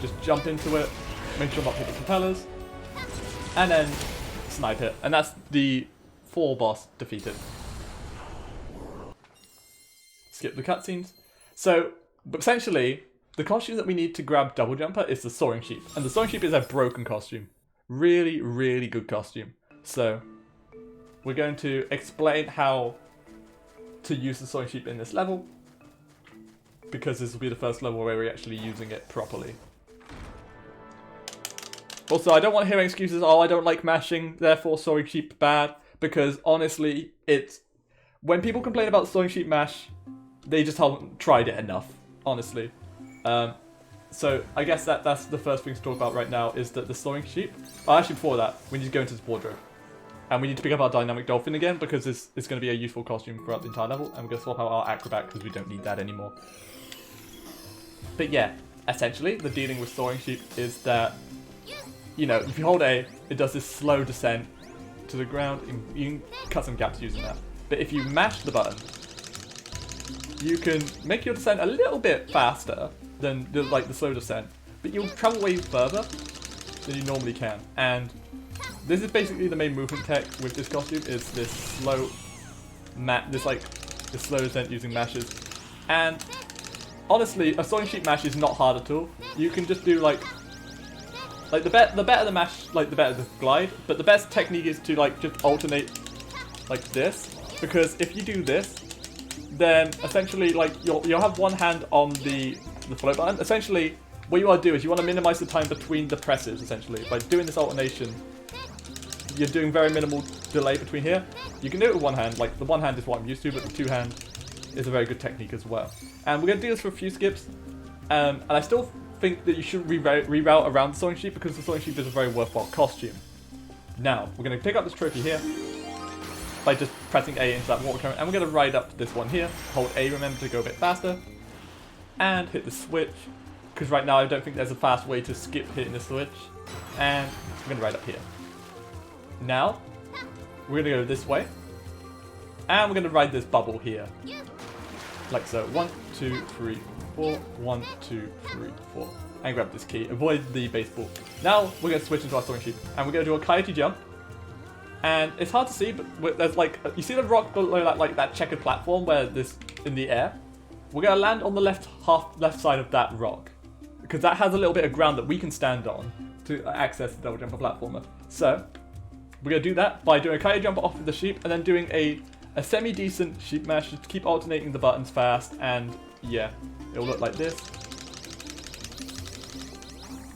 just jump into it, make sure not to hit the propellers, and then snipe it. And that's the 4 boss defeated. Skip the cutscenes. So, but essentially, the costume that we need to grab Double Jumper is the Soaring Sheep. And the Soaring Sheep is a broken costume. Really, really good costume. So, we're going to explain how to use the Soaring Sheep in this level, because this will be the first level where we're actually using it properly. Also, I don't want to hear excuses, oh, I don't like mashing, therefore Soaring Sheep bad, because honestly, it's when people complain about Sewing Sheet Mash, they just haven't tried it enough, honestly. So I guess that's the first thing to talk about right now is that the Sewing Sheep. Oh, actually before that, we need to go into this wardrobe. And we need to pick up our Dynamic Dolphin again because it's going to be a useful costume throughout the entire level. And we're going to swap out our Acrobat because we don't need that anymore. But yeah, essentially, the dealing with Soaring Sheep is that, you know, if you hold A, it does this slow descent to the ground. You can cut some gaps using that. But if you mash the button, you can make your descent a little bit faster than the slow descent. But you'll travel way further than you normally can. And this is basically the main movement tech with this costume, is this slow slow descent using mashes. And honestly, a Sewing Sheep mash is not hard at all. You can just do like the better the mash, like the better the glide. But the best technique is to like just alternate like this, because if you do this, then essentially like you'll have one hand on the float button. Essentially, what you want to do is you want to minimize the time between the presses. Essentially, by doing this alternation, you're doing very minimal delay between here. You can do it with one hand, like the one hand is what I'm used to, but the two hand is a very good technique as well. And we're going to do this for a few skips, and I still think that you should reroute around the Sewing Sheep because the Sewing Sheep is a very worthwhile costume. Now, we're going to pick up this trophy here by just pressing A into that water current, and we're going to ride up to this one here, hold A, remember to go a bit faster, and hit the switch, because right now I don't think there's a fast way to skip hitting the switch, and we're going to ride up here. Now, we're going to go this way, and we're going to ride this bubble here. Like so. 1, 2, 3, 4. 1, 2, 3, 4. And grab this key. Avoid the baseball. Now, we're going to switch into our Sewing Sheep, and we're going to do a Coyote Jump. And it's hard to see, but there's like, you see the rock below that checkered platform where this in the air? We're going to land on the left side of that rock, because that has a little bit of ground that we can stand on to access the double jumper platformer. So, we're going to do that by doing a Coyote Jump off of the sheep, and then doing a semi-decent sheep mash to keep alternating the buttons fast, and yeah, it'll look like this.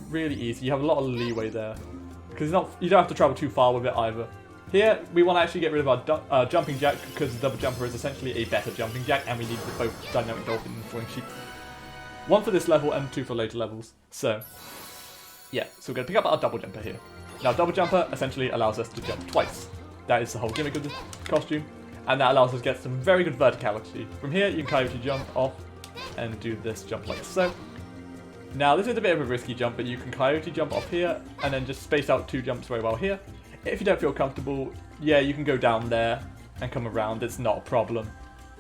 Really easy. You have a lot of leeway there, because you don't have to travel too far with it either. Here, we want to actually get rid of our jumping jack, because the double jumper is essentially a better jumping jack, and we need both Dynamic Dolphin and Sewing Sheep. 1 for this level and 2 for later levels. So, yeah, so we're going to pick up our double jumper here. Now, double jumper essentially allows us to jump twice. That is the whole gimmick of this costume, and that allows us to get some very good verticality. From here, you can Coyote Jump off and do this jump like so. Now, this is a bit of a risky jump, but you can Coyote Jump off here, and then just space out 2 jumps very well here. If you don't feel comfortable, yeah, you can go down there and come around. It's not a problem.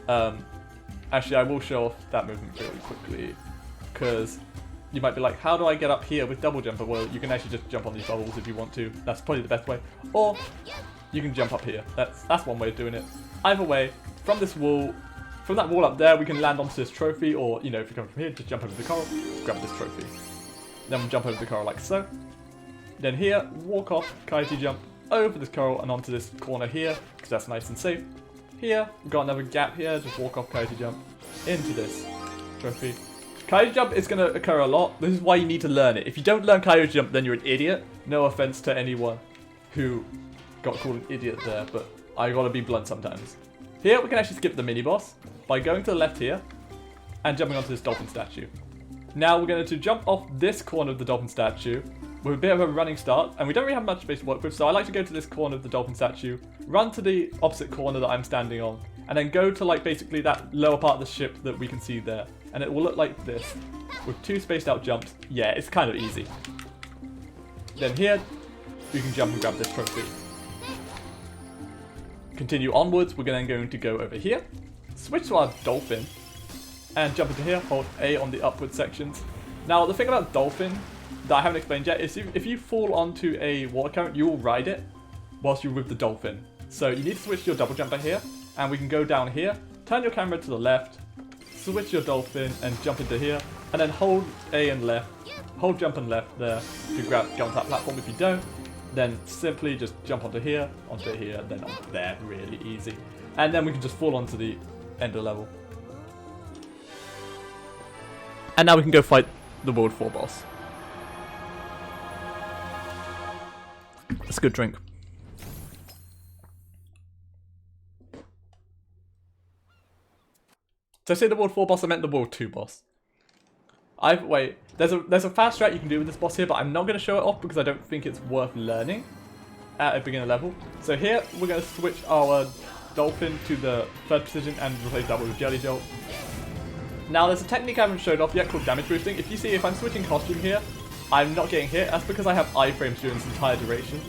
Actually, I will show off that movement really quickly, because you might be like, how do I get up here with double jumper? Well, you can actually just jump on these bubbles if you want to. That's probably the best way. Or you can jump up here. That's one way of doing it. Either way, from that wall up there, we can land onto this trophy, or, you know, if you come from here, just jump over the coral, grab this trophy. Then we'll jump over the coral like so. Then here, walk off, Coyote Jump over this coral and onto this corner here, because that's nice and safe. Here, we've got another gap here, just walk off, Coyote Jump into this trophy. Coyote Jump is going to occur a lot. This is why you need to learn it. If you don't learn Coyote Jump, then you're an idiot. No offense to anyone who got called an idiot there, but I gotta be blunt sometimes. Here, we can actually skip the mini-boss by going to the left here and jumping onto this dolphin statue. Now, we're going to jump off this corner of the dolphin statue with a bit of a running start, and we don't really have much space to work with, so I like to go to this corner of the dolphin statue, run to the opposite corner that I'm standing on, and then go to like basically that lower part of the ship that we can see there. And it will look like this, with 2 spaced out jumps. Yeah, it's kind of easy. Then here, we can jump and grab this trophy. Continue onwards, we're then going to go over here, switch to our Dolphin, and jump into here, hold A on the upward sections. Now, the thing about Dolphin that I haven't explained yet is if you fall onto a water current, you will ride it whilst you're with the Dolphin. So you need to switch to your double jumper here, and we can go down here, turn your camera to the left, switch your Dolphin and jump into here, and then hold A and left, hold jump and left there to get onto that platform. If you don't, then simply just jump onto here, then onto there, really easy. And then we can just fall onto the end of the level. And now we can go fight the World 4 boss. That's a good drink. Did I say the World 4 boss? I meant the World 2 boss. Wait, there's a fast strat you can do with this boss here, but I'm not going to show it off because I don't think it's worth learning at a beginner level. So here, we're going to switch our Dolphin to the 3rd position and replace that with Jelly Jolt. Now, there's a technique I haven't showed off yet called damage boosting. If you see, if I'm switching costume here, I'm not getting hit. That's because I have iframes during this entire duration.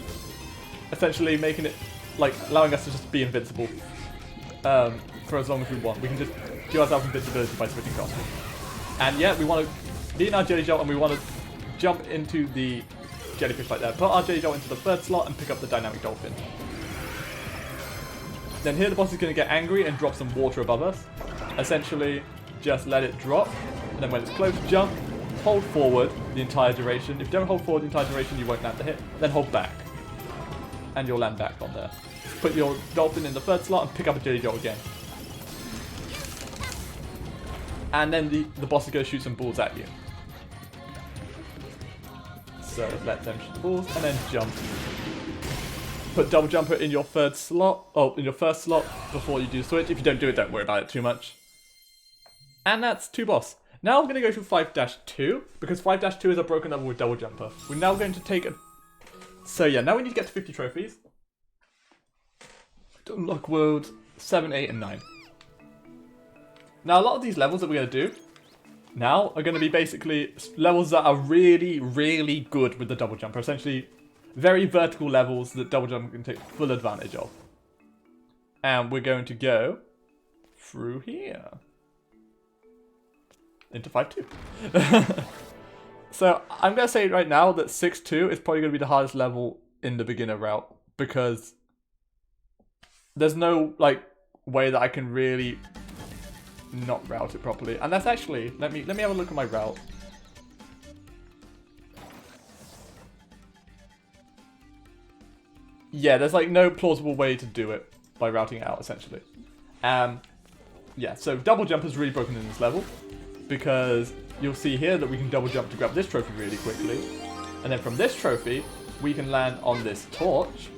Essentially making it, like, allowing us to just be invincible for as long as we want. We can just give ourselves invincibility by switching costume. And yeah, we want to be in our Jelly Jolt and we want to jump into the jellyfish like that. Put our Jelly Jolt into the 3rd slot and pick up the dynamic Dolphin. Then here the boss is going to get angry and drop some water above us. Essentially, just let it drop. And then when it's close, jump, hold forward the entire duration. If you don't hold forward the entire duration, you won't land the hit. Then hold back. And you'll land back on there. Put your Dolphin in the 3rd slot and pick up a Jelly Jolt again. And then the boss is going to shoot some balls at you. So let them shoot the balls and then jump. Put double jumper in your 3rd slot, in your 1st slot before you do the switch. If you don't do it, don't worry about it too much. And that's 2 boss. Now I'm going to go to 5-2 because 5-2 is a broken level with double jumper. We're now going to take a... So yeah, now we need to get to 50 trophies. To unlock worlds 7, 8, and 9. Now, a lot of these levels that we're going to do now are going to be basically levels that are really, really good with the double jumper. Essentially, very vertical levels that double jumper can take full advantage of. And we're going to go through here. Into 5-2. So, I'm going to say right now that 6-2 is probably going to be the hardest level in the beginner route. Because there's no, like, way that I can really... not route it properly. And that's actually, let me have a look at my route. Yeah, there's like no plausible way to do it by routing it out, essentially. Yeah, so double jump is really broken in this level because you'll see here that we can double jump to grab this trophy really quickly. And then from this trophy, we can land on this torch,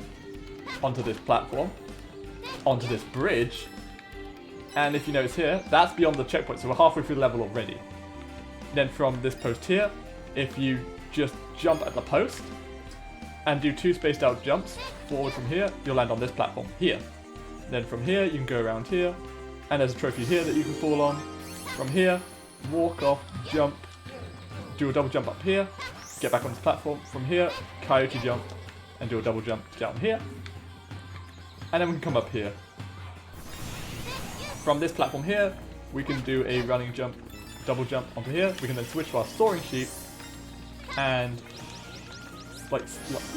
onto this platform, onto this bridge. And if you notice here, that's beyond the checkpoint, so we're halfway through the level already. Then from this post here, if you just jump at the post and do 2 spaced out jumps forward from here, you'll land on this platform here. Then from here, you can go around here, and there's a trophy here that you can fall on. From here, walk off, jump, do a double jump up here, get back on this platform. From here, Coyote Jump, and do a double jump down here. And then we can come up here. From this platform here, we can do a running jump, double jump onto here. We can then switch to our soaring sheep and like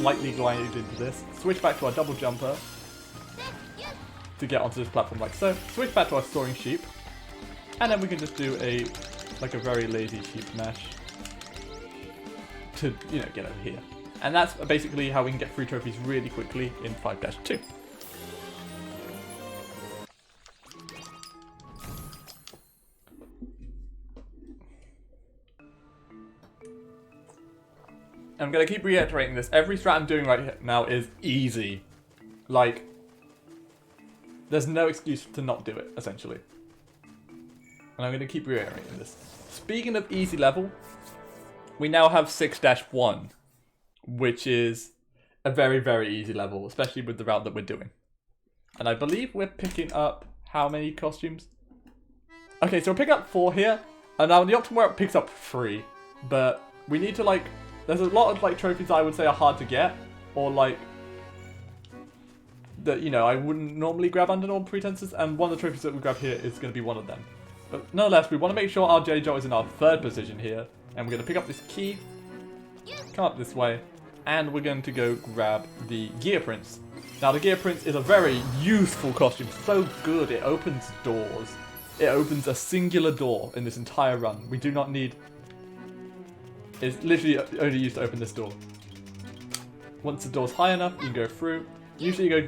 lightly glide into this. Switch back to our double jumper to get onto this platform like so. Switch back to our soaring sheep, and then we can just do a very lazy sheep smash to get over here. And that's basically how we can get 3 trophies really quickly in 5-2. I'm going to keep reiterating this. Every strat I'm doing right now is easy. Like, there's no excuse to not do it, essentially. And I'm going to keep reiterating this. Speaking of easy level, we now have 6-1, which is a very, very easy level, especially with the route that we're doing. And I believe we're picking up how many costumes? Okay, so we're picking up 4 here, and now the optimal route picks up 3. But we need to, there's a lot of trophies I would say are hard to get, or that I wouldn't normally grab under normal pretenses, and one of the trophies that we grab here is going to be one of them. But nonetheless, we want to make sure our Jelly Jolt is in our 3rd position here, and we're going to pick up this key, come up this way, and we're going to go grab the Gear Prince. Now the Gear Prince is a very useful costume, so good, it opens doors. It opens a singular door in this entire run. We do not need... It's literally only used to open this door. Once the door's high enough, you can go through. Usually you go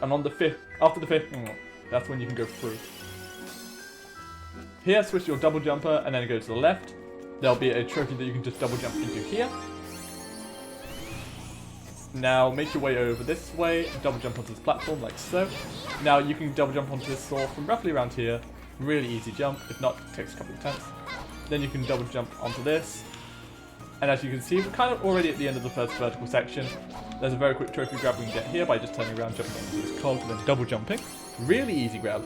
and on the 5th, after the 5th, that's when you can go through. Here, switch your double jumper and then go to the left. There'll be a trophy that you can just double jump into here. Now make your way over this way, double jump onto this platform like so. Now you can double jump onto this saw from roughly around here, Really easy jump. If not, it takes a couple of attempts. Then you can double jump onto this. And as you can see, we're kind of already at the end of the first vertical section. There's a very quick trophy grab we can get here by just turning around, jumping into this cog, and then double jumping. Really easy grab.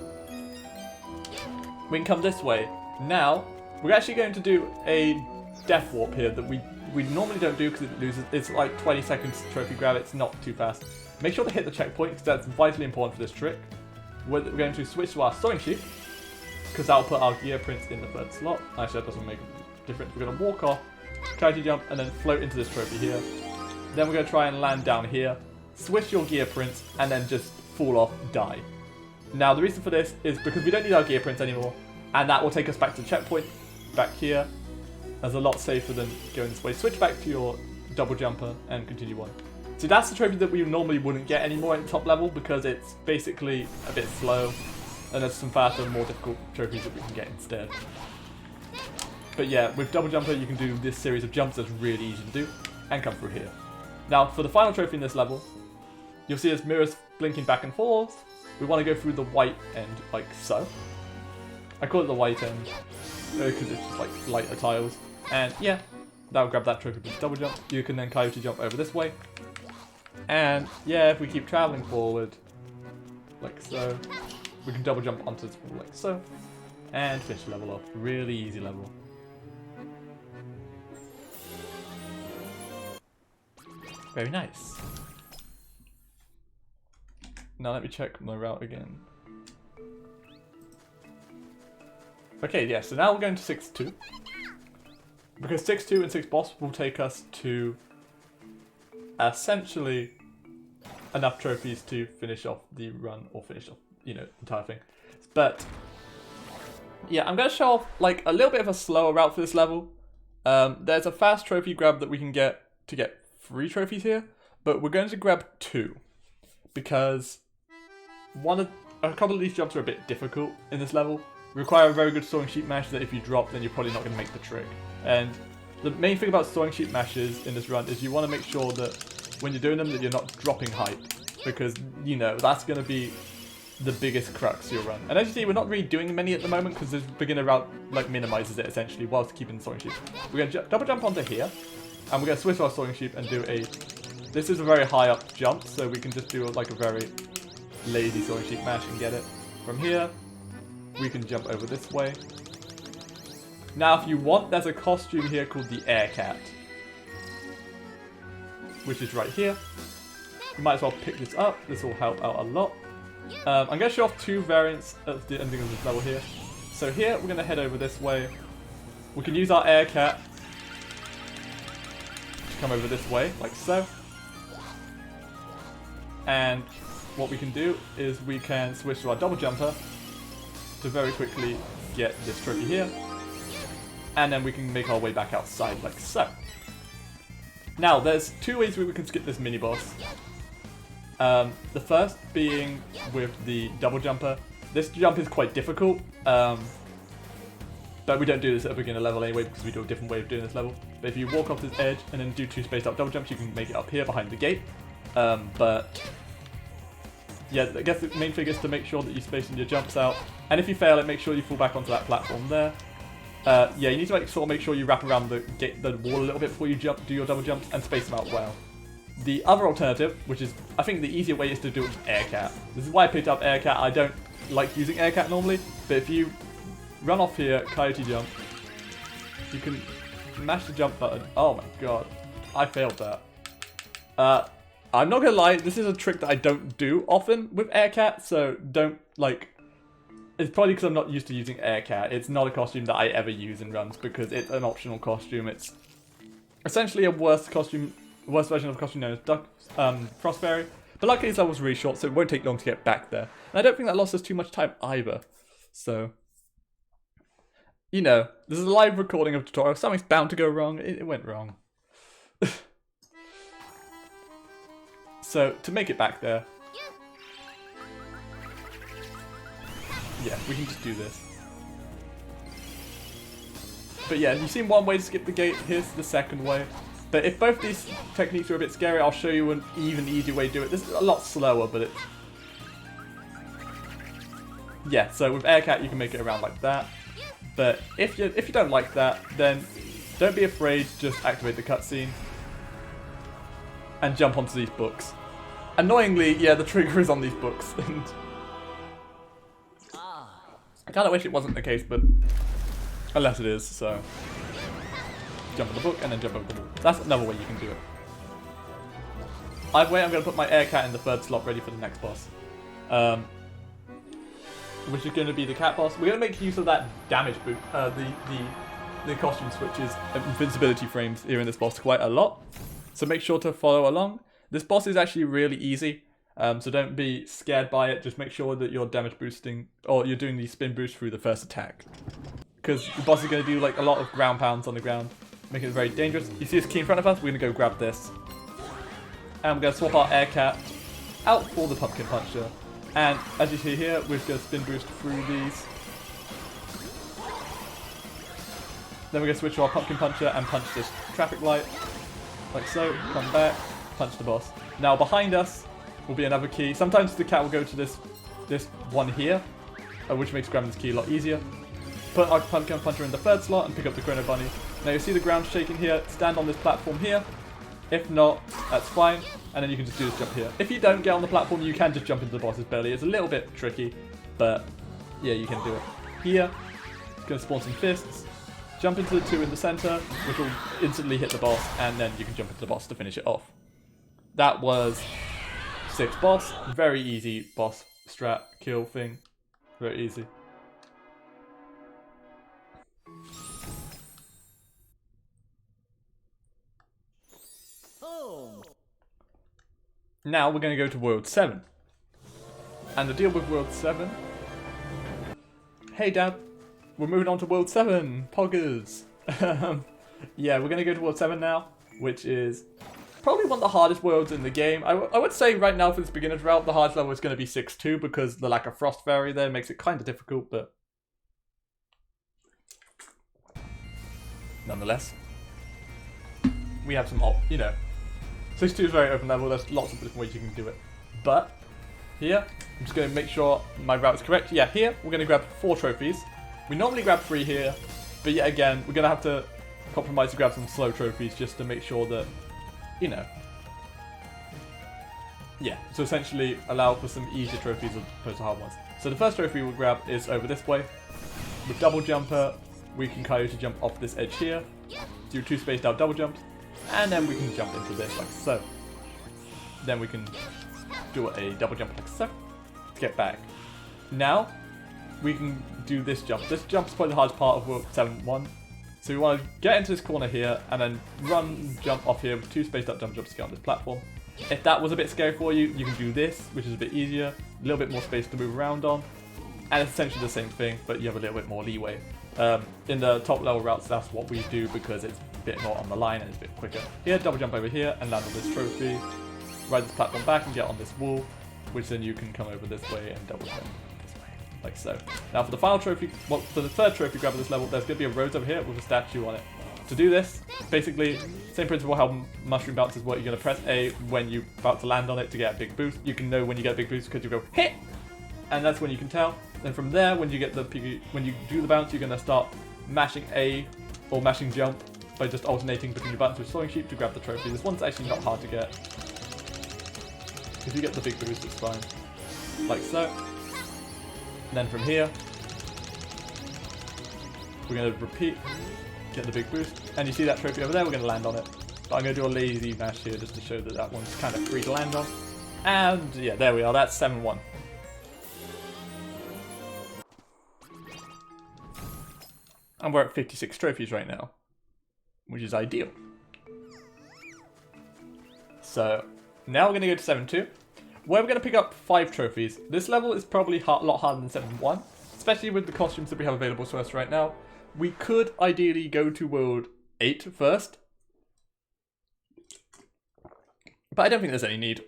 We can come this way. Now, we're actually going to do a death warp here that we normally don't do because it loses. It's like 20 seconds trophy grab. It's not too fast. Make sure to hit the checkpoint because that's vitally important for this trick. We're going to switch to our sewing sheet because that'll put our gear prints in the third slot. Actually, that doesn't make a difference. We're going to walk off, Coyote Jump, and then float into this trophy here. Then we're going to try and land down here, switch your gear prints, and then just fall off, die. Now, the reason for this is because we don't need our gear prints anymore, and that will take us back to the checkpoint, back here. That's a lot safer than going this way. Switch back to your double jumper and continue on. So that's the trophy that we normally wouldn't get anymore at the top level because it's basically a bit slow, and there's some faster and more difficult trophies that we can get instead. But yeah, with double jumper you can do this series of jumps that's really easy to do, and come through here. Now, for the final trophy in this level, you'll see as mirrors blinking back and forth. We want to go through the white end, like so. I call it the white end, because it's just like lighter tiles. And yeah, that'll grab that trophy with double jump. You can then Coyote Jump over this way. And yeah, if we keep traveling forward, like so, we can double jump onto this wall like so. And finish the level off. Really easy level. Very nice. Now let me check my route again. Okay, yeah, so now we're going to 6-2. Because 6-2 and 6 boss will take us to essentially enough trophies to finish off the run, or finish off, you know, the entire thing. But yeah, I'm going to show off like a little bit of a slower route for this level. There's a fast trophy grab that we can get to get 3 trophies here, but we're going to grab 2 because a couple of these jumps are a bit difficult in this level. Require a very good sewing sheet mash that if you drop, then you're probably not going to make the trick. And the main thing about sewing sheet mashes in this run is you want to make sure that when you're doing them that you're not dropping height, because you know that's going to be the biggest crux to your run. And as you see, we're not really doing many at the moment because this beginner route like minimizes it essentially whilst keeping the sewing sheet. We're going to double jump onto here, and we're going to switch our sewing sheet and do a. This is a very high up jump, so we can just do like a very lazy sewing sheet mash and get it. From here, we can jump over this way. Now, if you want, there's a costume here called the Air Cat, which is right here. You might as well pick this up. This will help out a lot. I'm going to show off 2 variants at the ending of this level here. So here, we're going to head over this way. We can use our Air Cat to come over this way, like so. And what we can do is we can switch to our double jumper to very quickly get this trophy here. And then we can make our way back outside like so. Now, there's 2 ways we can skip this mini-boss. The first being with the double jumper. This jump is quite difficult, but we don't do this at a beginner level anyway because we do a different way of doing this level. But if you walk off this edge and then do 2 spaced out double jumps, you can make it up here behind the gate. But yeah, I guess the main thing is to make sure that you space your jumps out. And if you fail it, make sure you fall back onto that platform there. Yeah, you need to make sure you wrap around the wall a little bit before you do your double jumps and space them out well. The other alternative, which is, I think the easier way, is to do it with Air Cat. This is why I picked up Air Cat. I don't like using Air Cat normally, but if you run off here, Coyote Jump, you can mash the jump button. Oh my god, I failed that. I'm not gonna lie, this is a trick that I don't do often with Air Cat, so don't, like, it's probably because I'm not used to using Air Cat. It's not a costume that I ever use in runs because it's an optional costume. It's essentially a worse version of a costume known as Frost Fairy. But luckily this level's really short, so it won't take long to get back there. And I don't think that lost us too much time either. So, you know, this is a live recording of a tutorial. Something's bound to go wrong. It went wrong. So, to make it back there, yeah, we can just do this. But yeah, you've seen one way to skip the gate, here's the second way. But if both these techniques are a bit scary, I'll show you an even easier way to do it. This is a lot slower, but yeah, so with Air Cat you can make it around like that. But if you don't like that, then don't be afraid, just activate the cutscene and jump onto these books. Annoyingly, yeah, the trigger is on these books, and I kind of wish it wasn't the case, but unless it is, so jump on the book and then jump over the wall. That's another way you can do it. Either way, I'm going to put my Air Cat in the third slot ready for the next boss. Which is going to be the cat boss. We're going to make use of that damage boost, the costume switches and invincibility frames here in this boss quite a lot. So make sure to follow along. This boss is actually really easy, so don't be scared by it. Just make sure that you're damage boosting, or you're doing the spin boost through the first attack. Because the boss is going to do like a lot of ground pounds on the ground, making it very dangerous. You see this key in front of us? We're going to go grab this. And we're going to swap our Air Cat out for the Pumpkin Puncher. And as you see here, we're just going to spin boost through these. Then we're going to switch to our Pumpkin Puncher and punch this traffic light. Like so, come back, punch the boss. Now behind us will be another key. Sometimes the cat will go to this one here, which makes grabbing this key a lot easier. Put our Pumpkin Puncher in the third slot and pick up the Chrono Bunny. Now you see the ground shaking here, stand on this platform here. If not, that's fine. And then you can just do this jump here. If you don't get on the platform, you can just jump into the boss's belly. It's a little bit tricky, but yeah, you can do it. Here, gonna spawn some fists. Jump into the two in the center, which will instantly hit the boss, and then you can jump into the boss to finish it off. That was 6 boss. Very easy boss strat kill thing. Very easy. Now we're going to go to World 7. And the deal with World 7... Hey Dad, we're moving on to World 7, poggers. Yeah, we're going to go to World 7 now, which is probably one of the hardest worlds in the game. I would say right now for this beginner's route, the hardest level is going to be 6-2 because the lack of Frost Fairy there makes it kind of difficult, but nonetheless, we have some, 6-2 is very open level, there's lots of different ways you can do it. But, here, I'm just going to make sure my route is correct. Yeah, here, we're going to grab 4 trophies. We normally grab 3 here, but yet again, we're going to have to compromise to grab some slow trophies just to make sure that, yeah, so essentially allow for some easier trophies as opposed to hard ones. So the first trophy we'll grab is over this way. With Double Jumper, we can Coyote Jump off this edge here, do 2 spaced out double jumps, and then we can jump into this like so. Then we can do a double jump like so to get back. Now we can do this jump. This jump is probably the hardest part of World 7-1. So we want to get into this corner here and then run, jump off here with 2 spaced out double jumps to get on this platform. If that was a bit scary for you, you can do this, which is a bit easier, a little bit more space to move around on, and it's essentially the same thing, but you have a little bit more leeway. In the top level routes, that's what we do because it's a bit more on the line and it's a bit quicker. Here, double jump over here and land on this trophy, ride this platform back and get on this wall, which then you can come over this way and double jump this way, like so. Now for the final trophy, well, for the third trophy grab of this level, there's going to be a rose over here with a statue on it. To do this, basically, same principle how mushroom bounces work. You're going to press A when you're about to land on it to get a big boost. You can know when you get a big boost because you go hit, and that's when you can tell. Then from there, when you get when you do the bounce, you're going to start mashing A or mashing jump by just alternating between your buttons with Soaring Sheep to grab the trophy. This one's actually not hard to get. If you get the big boost, it's fine. Like so. And then from here, we're going to repeat. Get the big boost, and you see that trophy over there, we're going to land on it. But I'm going to do a lazy mash here just to show that that one's kind of free to land on. And yeah, there we are, that's 7-1. And we're at 56 trophies right now, which is ideal. So now we're going to go to 7-2, where we're going to pick up 5 trophies. This level is probably a lot harder than 7-1, especially with the costumes that we have available to us right now. We could ideally go to World 8 first, but I don't think there's any need.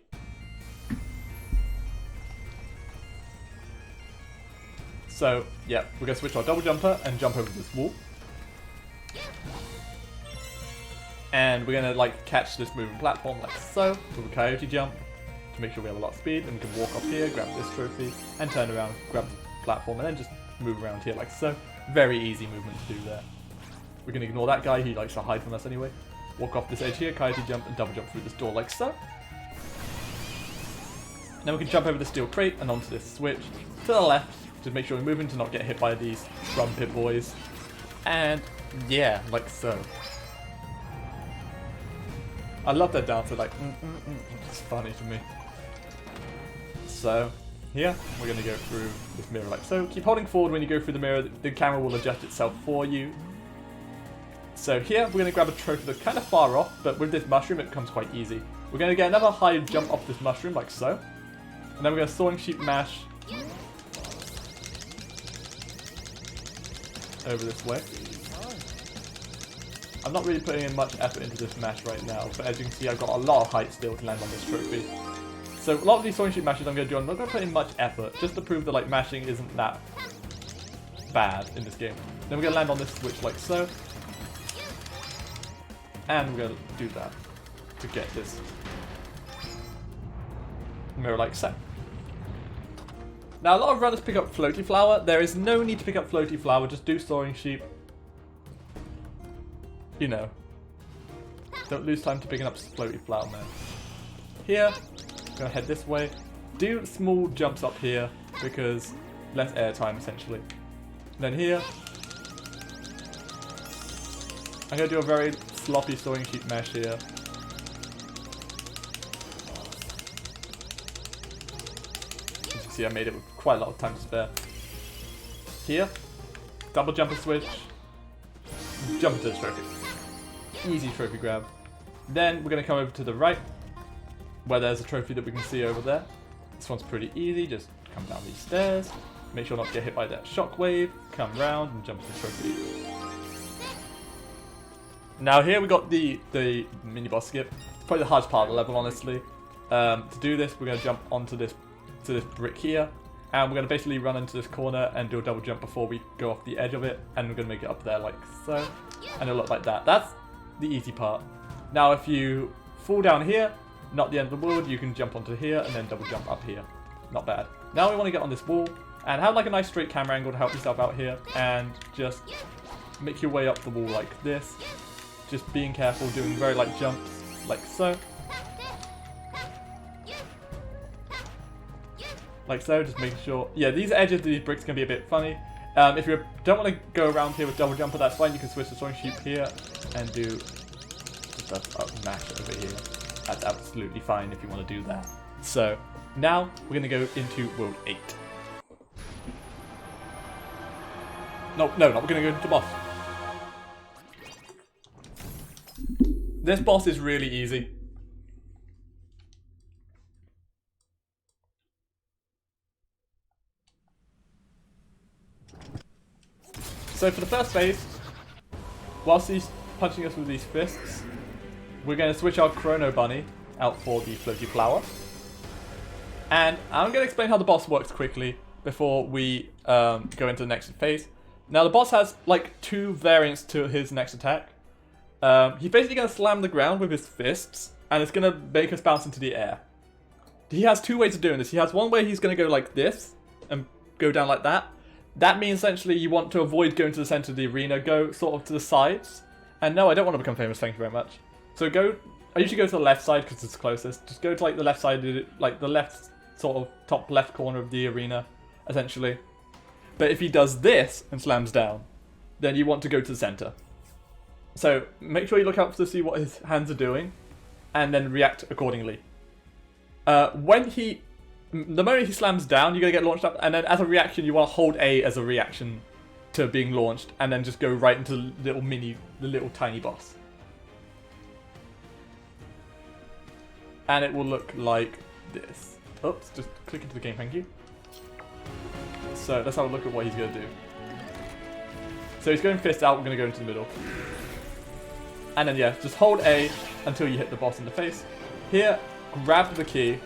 So, yeah, we're going to switch our double jumper and jump over this wall. And we're going to catch this moving platform like so, with a Coyote Jump, to make sure we have a lot of speed. And we can walk up here, grab this trophy, and turn around, grab platform and then just move around here like so. Very easy movement to do there. We're going to ignore that guy, he likes to hide from us anyway. Walk off this edge here, Coyote Jump, and double jump through this door like so. Then we can jump over the steel crate and onto this switch to the left. Just make sure we're moving to not get hit by these drum pit boys. And yeah, like so. I love that dancer, like, it's funny to me. So, here, we're going to go through this mirror like so. Keep holding forward when you go through the mirror, the camera will adjust itself for you. So here, we're going to grab a trophy that's kind of far off, but with this mushroom, it becomes quite easy. We're going to get another high jump off this mushroom, like so. And then we're going to Soaring Sheep mash over this way. I'm not really putting in much effort into this mash right now, but as you can see, I've got a lot of height still to land on this trophy. So a lot of these Soaring Sheep mashes I'm going to do, I'm not going to put in much effort, just to prove that like mashing isn't that bad in this game. Then we're going to land on this switch like so. And we're going to do that to get this mirror like so. Now a lot of runners pick up Floaty Flower. There is no need to pick up Floaty Flower, just do Soaring Sheep. You know, don't lose time to picking up Floaty Flower, man. Here, gonna head this way. Do small jumps up here because less air time essentially. And then here, I'm gonna do a very sloppy Soaring Sheep mesh here. As you can see, I made it with quite a lot of time to spare. Here, double jumper switch, jump into the trophy. Easy trophy grab. Then we're going to come over to the right, where there's a trophy that we can see over there. This one's pretty easy, just come down these stairs, make sure not to get hit by that shockwave, come round and jump to the trophy. Now here we got the Minibus Skip, probably the hardest part of the level honestly. To do this, we're going to jump onto this brick here, and we're going to basically run into this corner and do a double jump before we go off the edge of it, and we're going to make it up there like so, and it'll look like that. That's the easy part. Now if you fall down here, not the end of the world, you can jump onto here and then double jump up here. Not bad. Now we want to get on this wall and have like a nice straight camera angle to help yourself out here, and just make your way up the wall like this. Just being careful, doing very light jumps like so. Like so, just making sure. Yeah, these edges of these bricks can be a bit funny. If you don't want to go around here with double jumper, that's fine. You can switch to Soaring Sheep here and do just a mash over here. That's absolutely fine if you want to do that. So now we're going to go into World 8. No, we're going to go into the boss. This boss is really easy. So for the first phase, whilst he's punching us with these fists, we're going to switch our Chrono Bunny out for the Floaty Flower. And I'm going to explain how the boss works quickly before we go into the next phase. Now the boss has like 2 variants to his next attack. He's basically going to slam the ground with his fists, and it's going to make us bounce into the air. He has 2 ways of doing this. He has one way he's going to go like this, and go down like that. That means essentially you want to avoid going to the center of the arena, go sort of to the sides. And no, I don't want to become famous, thank you very much. So I usually go to the left side because it's closest. Just go to like the left side, like the left sort of top left corner of the arena, essentially. But if he does this and slams down, then you want to go to the center. So make sure you look out to see what his hands are doing, and then react accordingly. The moment he slams down, you're going to get launched up, and then as a reaction, you want to hold A as a reaction to being launched, and then just go right into the little tiny boss. And it will look like this. Oops, just click into the game, thank you. So let's have a look at what he's going to do. So he's going fist out, we're going to go into the middle. And then yeah, just hold A until you hit the boss in the face. Here, grab the key.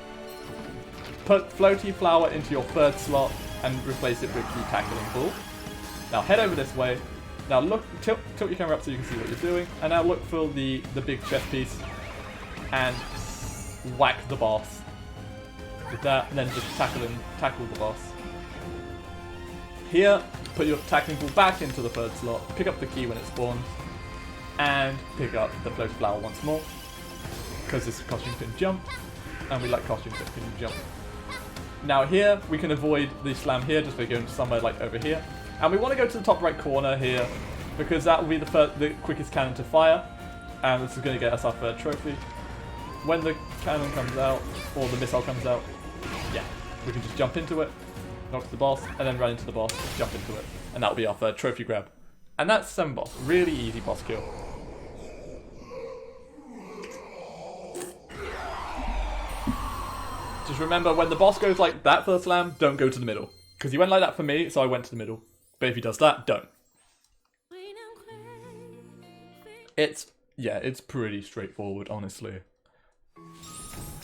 Put Floaty Flower into your 3rd slot and replace it with the Tackling Ball. Now head over this way. Now look, tilt your camera up so you can see what you're doing. And now look for the big chest piece and whack the boss with that, and then just tackle the boss. here, put your tackling ball back into the third slot, pick up the key when it spawns, and pick up the floaty flower once more, because this costume can jump, and we like costumes that can jump. Now here, we can avoid the slam here just by going somewhere like over here, and we want to go to the top right corner here, because that will be the quickest cannon to fire, and this is going to get us our third trophy. When the cannon comes out, or the missile comes out, yeah, we can just jump into it, knock the boss, and then run into the boss, jump into it. And that'll be our third trophy grab. And that's 7 boss. Really easy boss kill. Just remember, when the boss goes like that for the slam, don't go to the middle. Because he went like that for me, so I went to the middle. But if he does that, don't. It's pretty straightforward, honestly.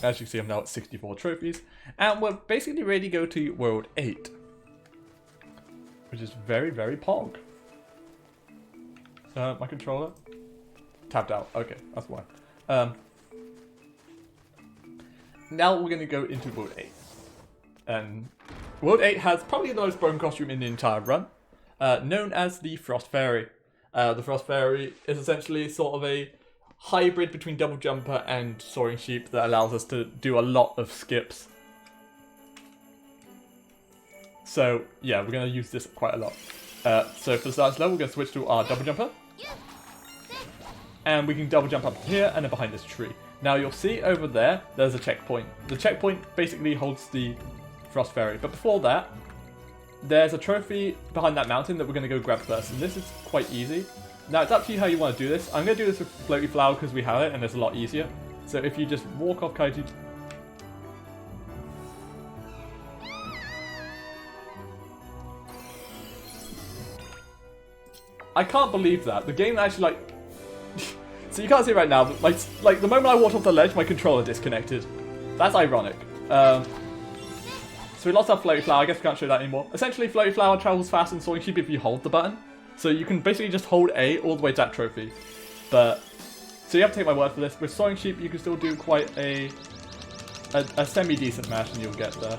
As you can see, I'm now at 64 trophies, and we're basically ready to go to World 8. Which is very, very pog. My controller? Tapped out. Okay, that's why. Now we're going to go into World 8. And World 8 has probably the most broken costume in the entire run, known as the Frost Fairy. The Frost Fairy is essentially sort of a hybrid between Double Jumper and Soaring Sheep that allows us to do a lot of skips. So yeah, we're going to use this quite a lot. So for the start level, we're going to switch to our Double Jumper. And we can double jump up here and then behind this tree. Now you'll see over there, there's a checkpoint. The checkpoint basically holds the Frost Fairy. But before that, there's a trophy behind that mountain that we're going to go grab first. And this is quite easy. Now it's up to you how you want to do this. I'm going to do this with Floaty Flower because we have it and it's a lot easier. So if you just walk off Coyote... I can't believe that. The game actually like... So you can't see it right now, but like the moment I walked off the ledge, my controller disconnected. That's ironic. So we lost our Floaty Flower. I guess we can't show that anymore. Essentially, Floaty Flower travels faster than Soaring Sheep if you hold the button. So you can basically just hold A all the way to that trophy. But so you have to take my word for this. With Soaring Sheep, you can still do quite a semi-decent mash, and you'll get there.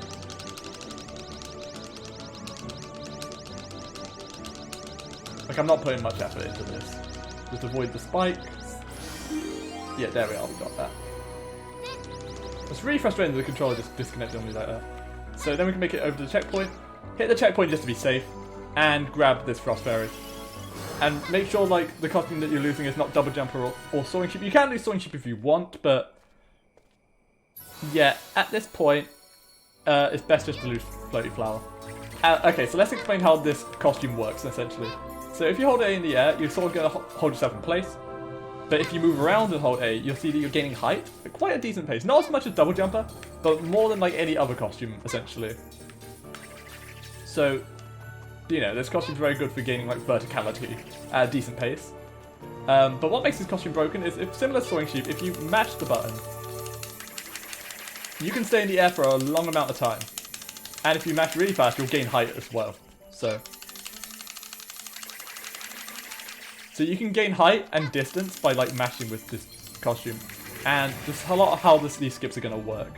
Like I'm not putting much effort into this. Just avoid the spikes. Yeah, there we are, we got that. It's really frustrating that the controller just disconnected on me like that. So then we can make it over to the checkpoint, hit the checkpoint just to be safe, and grab this Frost Fairy. And make sure like the costume that you're losing is not Double Jumper or Soaring Sheep. You can lose Soaring Sheep if you want, but yeah, at this point, it's best just to lose Floaty Flower. Okay, so let's explain how this costume works, essentially. So if you hold A in the air, you're sort of going to hold yourself in place. But if you move around and hold A, you'll see that you're gaining height at quite a decent pace. Not as much as Double Jumper, but more than like any other costume, essentially. So, you know, this costume's very good for gaining like verticality at a decent pace. But what makes this costume broken is, if similar to Soaring Sheep, if you mash the button, you can stay in the air for a long amount of time. And if you mash really fast, you'll gain height as well. So you can gain height and distance by like mashing with this costume. And just a lot of how these skips are going to work.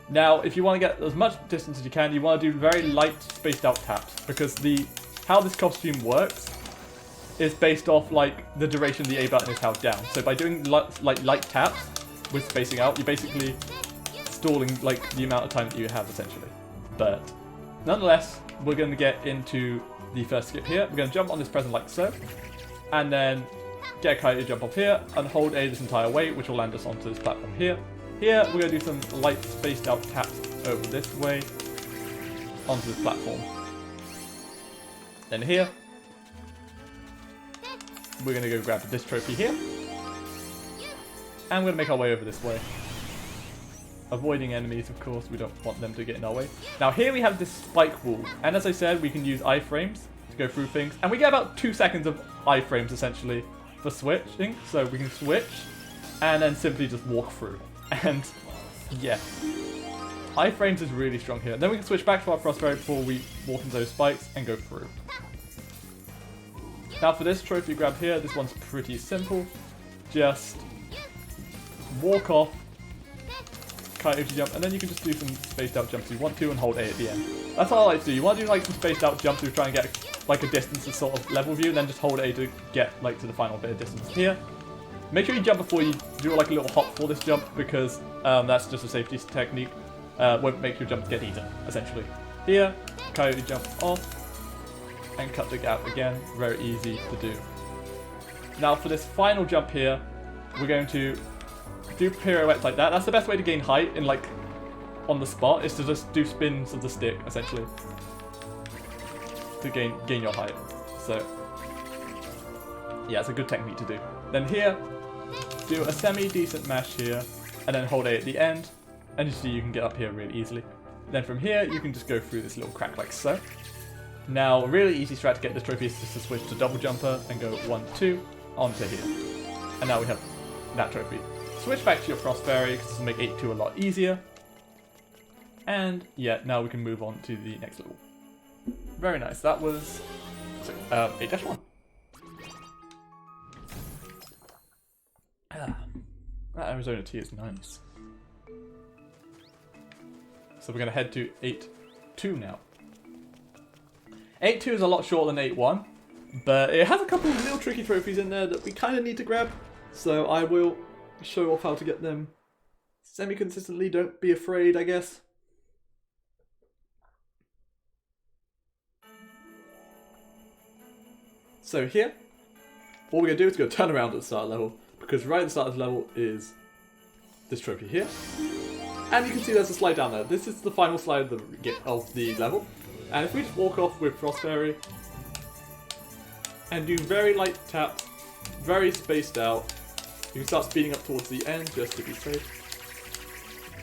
Now, if you want to get as much distance as you can, you want to do very light spaced out taps. Because how this costume works is based off like the duration the A button is held down. So by doing light taps with spacing out, you're basically stalling like the amount of time that you have essentially. But nonetheless, we're going to get into the first skip here. We're going to jump on this present like so. And then get a Coyote Jump up here and hold A this entire way, which will land us onto this platform here. Here, we're going to do some light spaced out taps over this way onto this platform. Then here, we're going to go grab this trophy here. And we're going to make our way over this way. Avoiding enemies, of course, we don't want them to get in our way. Now here we have this spike wall. And as I said, we can use iframes to go through things. And we get about 2 seconds of iframes essentially for switching. So we can switch and then simply just walk through. And yeah, iframes is really strong here. Then we can switch back to our Frost Fairy before we walk into those spikes and go through. Now for this trophy grab here, this one's pretty simple. Just walk off Coyote Jump, and then you can just do some spaced out jumps if you want to and hold A at the end. That's all I like to do. You want to do like some spaced out jumps to try and get like a distance to sort of level view, and then just hold A to get like to the final bit of distance. Here, make sure you jump before you do like a little hop for this jump, because that's just a safety technique. Won't make your jump get eaten, essentially. Here, Coyote Jump off, and cut the gap again. Very easy to do. Now for this final jump here, we're going to do pirouettes like that. That's the best way to gain height in like on the spot, is to just do spins of the stick essentially to gain your height. So yeah, it's a good technique to do. Then here, do a semi-decent mash here, and then hold A at the end, and you see you can get up here really easily. Then from here, you can just go through this little crack like so. Now, a really easy strat to get this trophy is just to switch to double jumper and go 1, 2 onto here. And now we have that trophy. Switch back to your Frost Fairy because this will make 8-2 a lot easier. And yeah, now we can move on to the next level. Very nice. That was 8-1. That Arizona tea is nice. So we're going to head to 8-2 now. 8-2 is a lot shorter than 8-1, but it has a couple of little tricky trophies in there that we kind of need to grab. So I will show off how to get them semi-consistently. Don't be afraid, I guess. So here, what we're going to do is go turn around at the start of the level, because right at the start of the level is this trophy here. And you can see there's a slide down there. This is the final slide of the level. And if we just walk off with Frost Fairy and do very light taps, very spaced out, you can start speeding up towards the end just to be safe.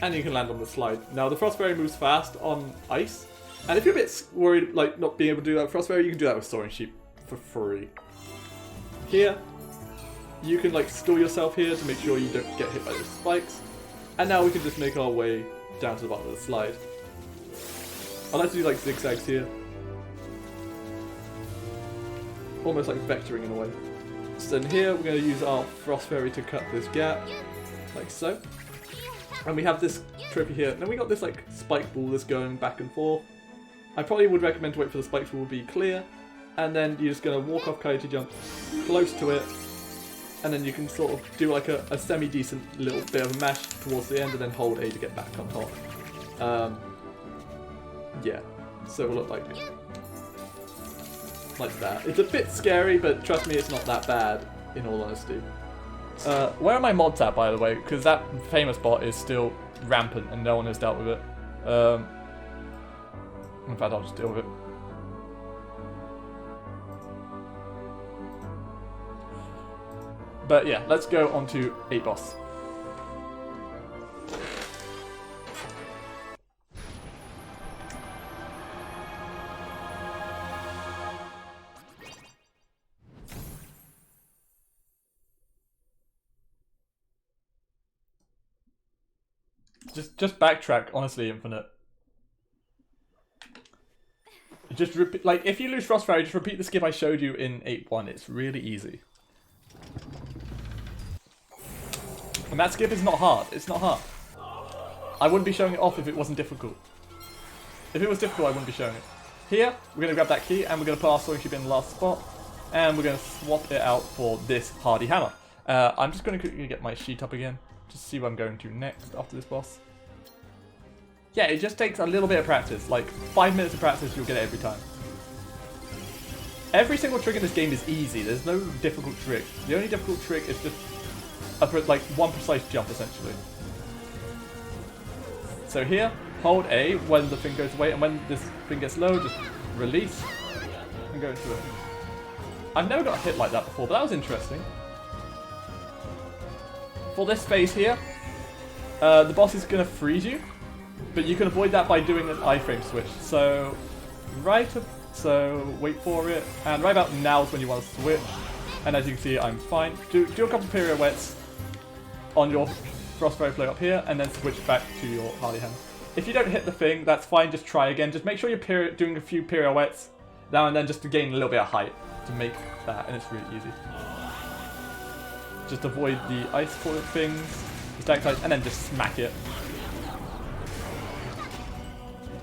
And you can land on the slide. Now the Frost Fairy moves fast on ice. And if you're a bit worried like not being able to do that with Frost Fairy, you can do that with Soaring Sheep for free. Here, you can like stall yourself here to make sure you don't get hit by those spikes. And now we can just make our way down to the bottom of the slide. I like to do like zigzags here. Almost like vectoring in a way. So then here we're going to use our Frost Fairy to cut this gap, like so. And we have this trophy here. Then we got this like spike ball that's going back and forth. I probably would recommend to wait for the spike ball to be clear. And then you're just going to walk off Coyote Jump close to it. And then you can sort of do like a semi-decent little bit of a mash towards the end and then hold A to get back on top. Yeah, so it will look like that. It's a bit scary, but trust me, it's not that bad, in all honesty. Where are my mods at, by the way? Because that famous bot is still rampant and no one has dealt with it. In fact, I'll just deal with it. But yeah, let's go on to 8 boss. Just backtrack, honestly, Infinite. Just repeat, like if you lose Frost Fairy, just repeat the skip I showed you in 8-1. It's really easy. And that skip is not hard. It's not hard. I wouldn't be showing it off if it wasn't difficult. If it was difficult, I wouldn't be showing it. Here, we're going to grab that key and we're going to put our Soaring Sheep in the last spot. And we're going to swap it out for this Hardy Hammer. I'm just going to quickly get my sheet up again. Just to see what I'm going to next after this boss. Yeah, it just takes a little bit of practice. Like 5 minutes of practice, you'll get it every time. Every single trick in this game is easy. There's no difficult trick. The only difficult trick is just like one precise jump, essentially. So here, hold A when the thing goes away, and when this thing gets low, just release and go into it. I've never got hit like that before, but that was interesting. For this phase here, the boss is going to freeze you, but you can avoid that by doing an iframe switch. So, wait for it, and right about now is when you want to switch. And as you can see, I'm fine. Do a couple of pirouettes on your Frost Fairy float up here, and then switch back to your Hardy Hammer. If you don't hit the thing, that's fine, just try again. Just make sure you're doing a few pirouettes now and then just to gain a little bit of height to make that, and it's really easy. Just avoid the ice things, the stalactites, and then just smack it.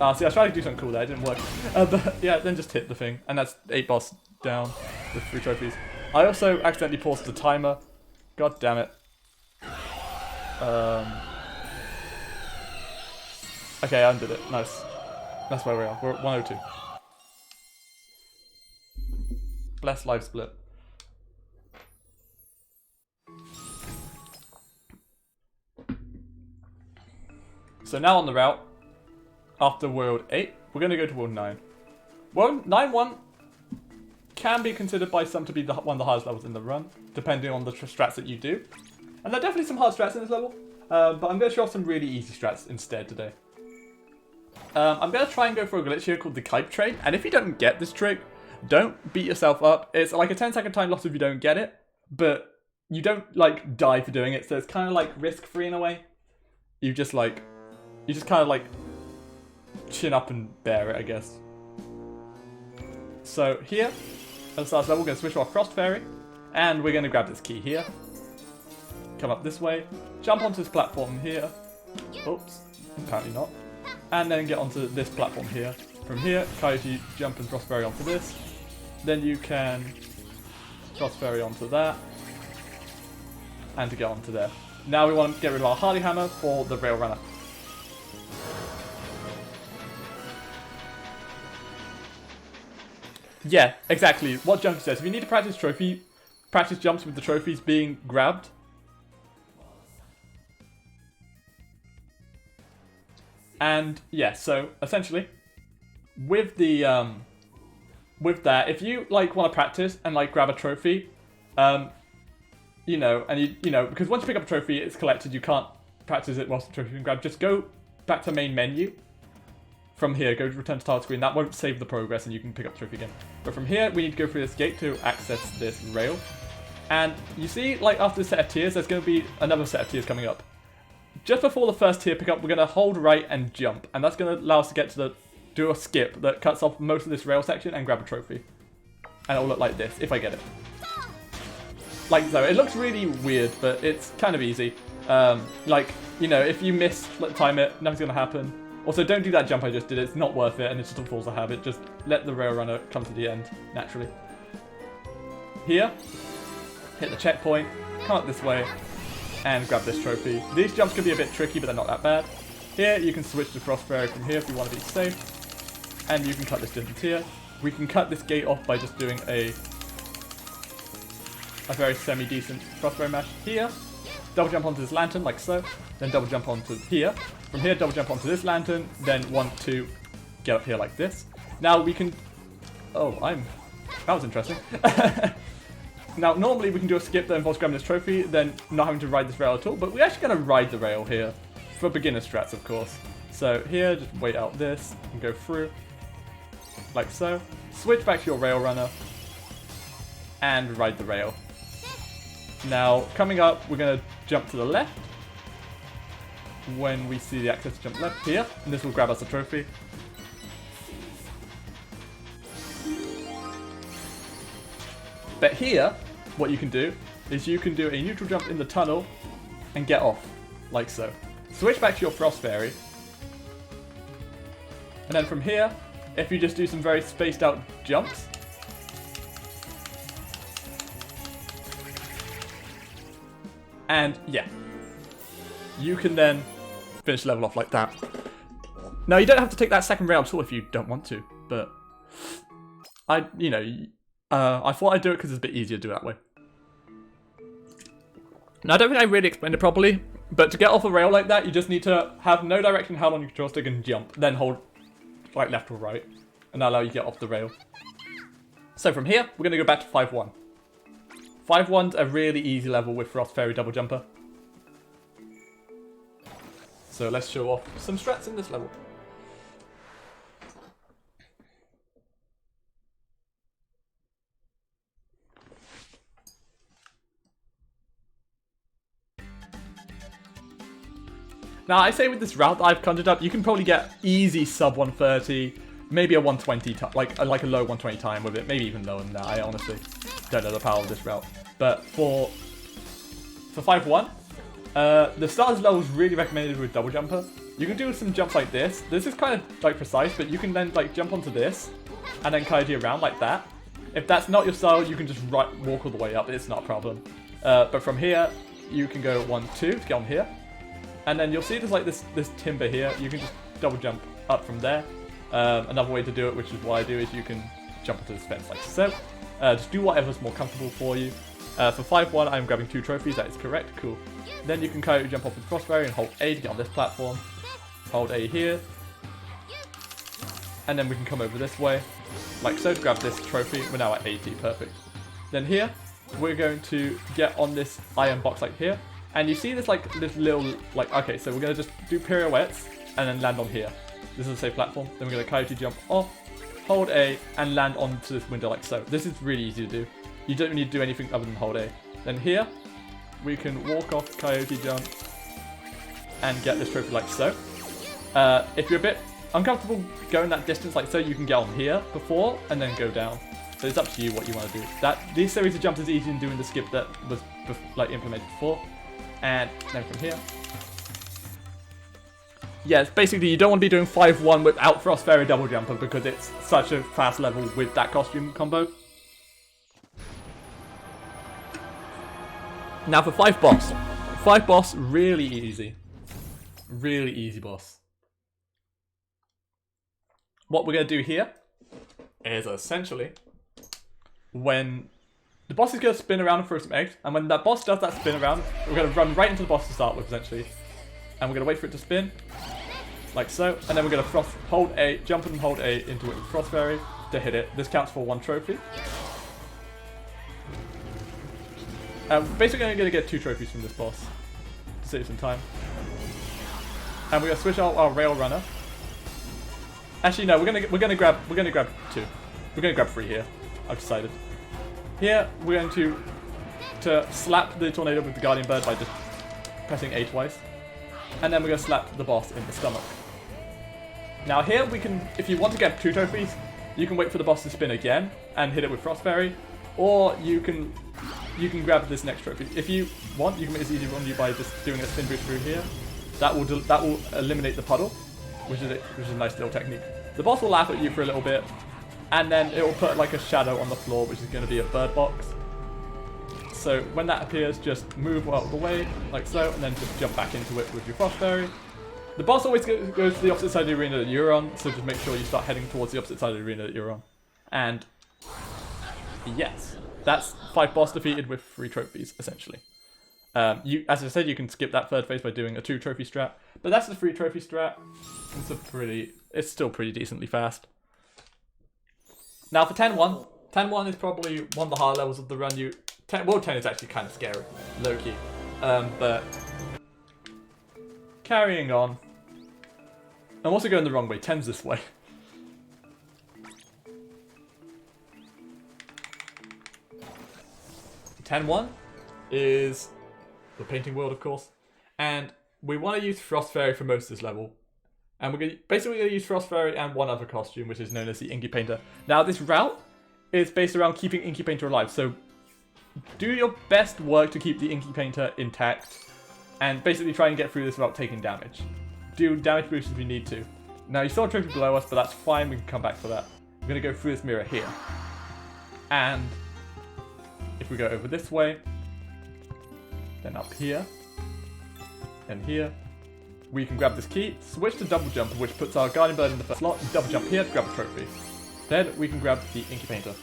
See, I was trying to do something cool there, it didn't work. But yeah, then just hit the thing, and that's 8 boss down with 3 trophies. I also accidentally paused the timer. God damn it. Okay, I undid it. Nice. That's where we are. We're at 102. Bless life split. So now on the route, after World 8, we're going to go to World 9. World 9-1 can be considered by some to be one of the hardest levels in the run, depending on the strats that you do. And there are definitely some hard strats in this level, but I'm going to show off some really easy strats instead today. I'm going to try and go for a glitch here called the Kite Train, and if you don't get this trick, don't beat yourself up. It's like a 10-second time loss if you don't get it, but you don't like die for doing it, so it's kind of like risk-free in a way. You just kind of like chin up and bear it, I guess. So here, at the start of the level, we're going to switch to our Frost Fairy, and we're going to grab this key here. Come up this way, jump onto this platform here. Oops, apparently not. And then get onto this platform here. From here, Coyote Jump and Frost Fairy onto this. Then you can Frost Fairy onto that. And to get onto there. Now we want to get rid of our Hardy Hammer for the Rail Runner. Yeah, exactly. What Junkie says. If you need to practice jumps with the trophies being grabbed. And yeah, so essentially, with the with that, if you like want to practice and like grab a trophy, you know, and you know, because once you pick up a trophy, it's collected. You can't practice it whilst the trophy being grabbed. Just go back to main menu. From here, go to return to title screen. That won't save the progress, and you can pick up the trophy again. But from here, we need to go through this gate to access this rail. And you see, like after the set of tiers, there's going to be another set of tiers coming up. Just before the first tier pickup, we're going to hold right and jump, and that's going to allow us to get to do a skip that cuts off most of this rail section and grab a trophy. And it'll look like this, if I get it. Like so. It looks really weird, but it's kind of easy. Like, you know, if you miss, time it, nothing's going to happen. Also, don't do that jump I just did, it's not worth it, and it's just a force of habit. Just let the rail runner come to the end, naturally. Here, hit the checkpoint, come up this way, and grab this trophy. These jumps can be a bit tricky, but they're not that bad. Here, you can switch to Frost Fairy from here if you want to be safe. And you can cut this distance here. We can cut this gate off by just doing a very semi-decent Frost Fairy mash here. Double jump onto this lantern, like so. Then double jump onto here. From here, double jump onto this lantern. Then 1, 2, get up here like this. Now we can... Oh, that was interesting. Now, normally we can do a skip that involves grabbing this trophy, then not having to ride this rail at all, but we're actually going to ride the rail here. For beginner strats, of course. So here, just wait out this, and go through. Like so. Switch back to your rail runner. And ride the rail. Now, coming up, we're going to jump to the left. When we see the access to jump left here, and this will grab us a trophy. But here, what you can do is you can do a neutral jump in the tunnel and get off, like so. Switch back to your Frost Fairy. And then from here, if you just do some very spaced out jumps. And yeah, you can then finish the level off like that. Now, you don't have to take that second rail at all if you don't want to, but I thought I'd do it because it's a bit easier to do it that way. Now, I don't think I really explained it properly, but to get off a rail like that, you just need to have no direction held on your control stick and jump, then hold like left or right, and that'll allow you to get off the rail. So from here, we're going to go back to 5-1. 5-1's a really easy level with Frost Fairy Double Jumper. So let's show off some strats in this level. Now, I say with this route that I've conjured up, you can probably get easy sub 130, maybe a 120, like a low 120 time with it, maybe even lower than that. I honestly don't know the power of this route. But for 5-1, the starter's level is really recommended with Double Jumper. you can do some jumps like this. This is kind of like precise, but you can then like jump onto this and then coyote around like that. If that's not your style, you can just walk all the way up. It's not a problem. But from here, you can go 1, 2 to get on here. And then you'll see there's like this timber here. You can just double jump up from there. Another way to do it, which is what I do, is you can jump onto this fence like so. Just do whatever's more comfortable for you. For 5-1, I'm grabbing 2 trophies. That is correct. Cool. Then you can coyote jump off with Crossberry and hold A to get on this platform. Hold A here. And then we can come over this way, like so, to grab this trophy. We're now at 80. Perfect. Then here, we're going to get on this iron box like here. And you see this like this little, like, okay, so we're going to just do pirouettes and then land on here. This is a safe platform. Then we're going to coyote jump off, hold A, and land onto this window like so. This is really easy to do. You don't need to do anything other than hold A. Then here, we can walk off, coyote jump, and get this trophy like so. If you're a bit uncomfortable going that distance like so, you can get on here before and then go down. So it's up to you what you want to do. These series of jumps is easier than doing the skip that was like implemented before. And then from here. Yes, basically you don't want to be doing 5-1 without Frost Fairy double jumper because it's such a fast level with that costume combo. Now for 5 boss. 5 boss, really easy. Really easy boss. What we're going to do here is essentially when the boss is going to spin around and throw some eggs, and when that boss does that spin around, we're going to run right into the boss to start with essentially. And we're going to wait for it to spin, like so, and then we're going to hold A, jump and hold A into it with Frost Fairy to hit it. This counts for 1 trophy. Basically, I'm going to get 2 trophies from this boss to save some time. And we're going to switch out our rail runner. Actually, no, we're gonna grab 2. We're gonna grab 3 here. I've decided. Here, we're going to slap the tornado with the guardian bird by just pressing A twice, and then we're gonna slap the boss in the stomach. Now here we can, if you want to get 2 trophies, you can wait for the boss to spin again and hit it with Frost Fairy, or you can grab this next trophy. If you want, you can make this easy on you by just doing a spin boost through here. That will eliminate the puddle, which is a nice little technique. The boss will laugh at you for a little bit, and then it will put like a shadow on the floor, which is going to be a bird box. So when that appears, just move out of the way, like so, and then just jump back into it with your Frost Fairy. The boss always goes to the opposite side of the arena that you're on, so just make sure you start heading towards the opposite side of the arena that you're on. And yes, that's 5 boss defeated with 3 trophies, essentially. As I said, you can skip that 3rd phase by doing a 2 trophy strat, but that's the 3 trophy strat. It's still pretty decently fast. Now for 10-1. 10-1 is probably one of the higher levels of the run. 10 is actually kind of scary, low-key. But carrying on. I'm also going the wrong way. 10's this way. Ten-1 is the painting world, of course, and we want to use Frost Fairy for most of this level. And we're basically going to use Frost Fairy and one other costume, which is known as the Inky Painter. Now, this route is based around keeping Inky Painter alive, so do your best work to keep the Inky Painter intact, and basically try and get through this without taking damage. Do damage boosts if you need to. Now, you saw a trophy below us, but that's fine, we can come back for that. We're going to go through this mirror here. And if we go over this way, then up here, and here, we can grab this key, switch to double jump, which puts our guardian bird in the first slot, and double jump here to grab a trophy. Then we can grab the Inky Painter.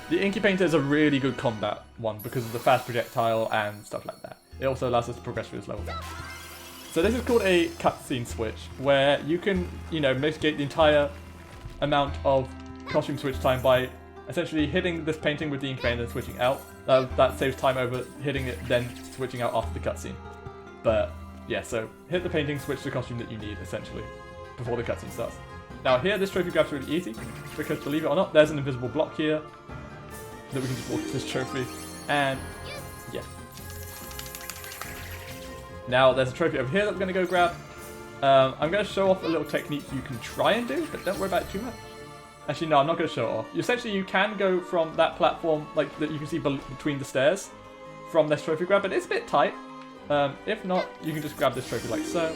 The Inky Painter is a really good combat one because of the fast projectile and stuff like that. It also allows us to progress through this level. So this is called a cutscene switch, where you can, mitigate the entire amount of costume switch time by essentially hitting this painting with the Inky Painter and switching out. That saves time over hitting it, then switching out after the cutscene. But yeah, so hit the painting, switch the costume that you need, essentially, before the cutscene starts. Now here, this trophy grab's really easy, because believe it or not, there's an invisible block here that we can just walk to this trophy, and yeah. Now there's a trophy over here that we're going to go grab. I'm going to show off a little technique you can try and do, but don't worry about it too much. Actually, no, I'm not going to show it off. Essentially, you can go from that platform, like that you can see between the stairs, from this trophy grab, but it's a bit tight. If not, you can just grab this trophy like so.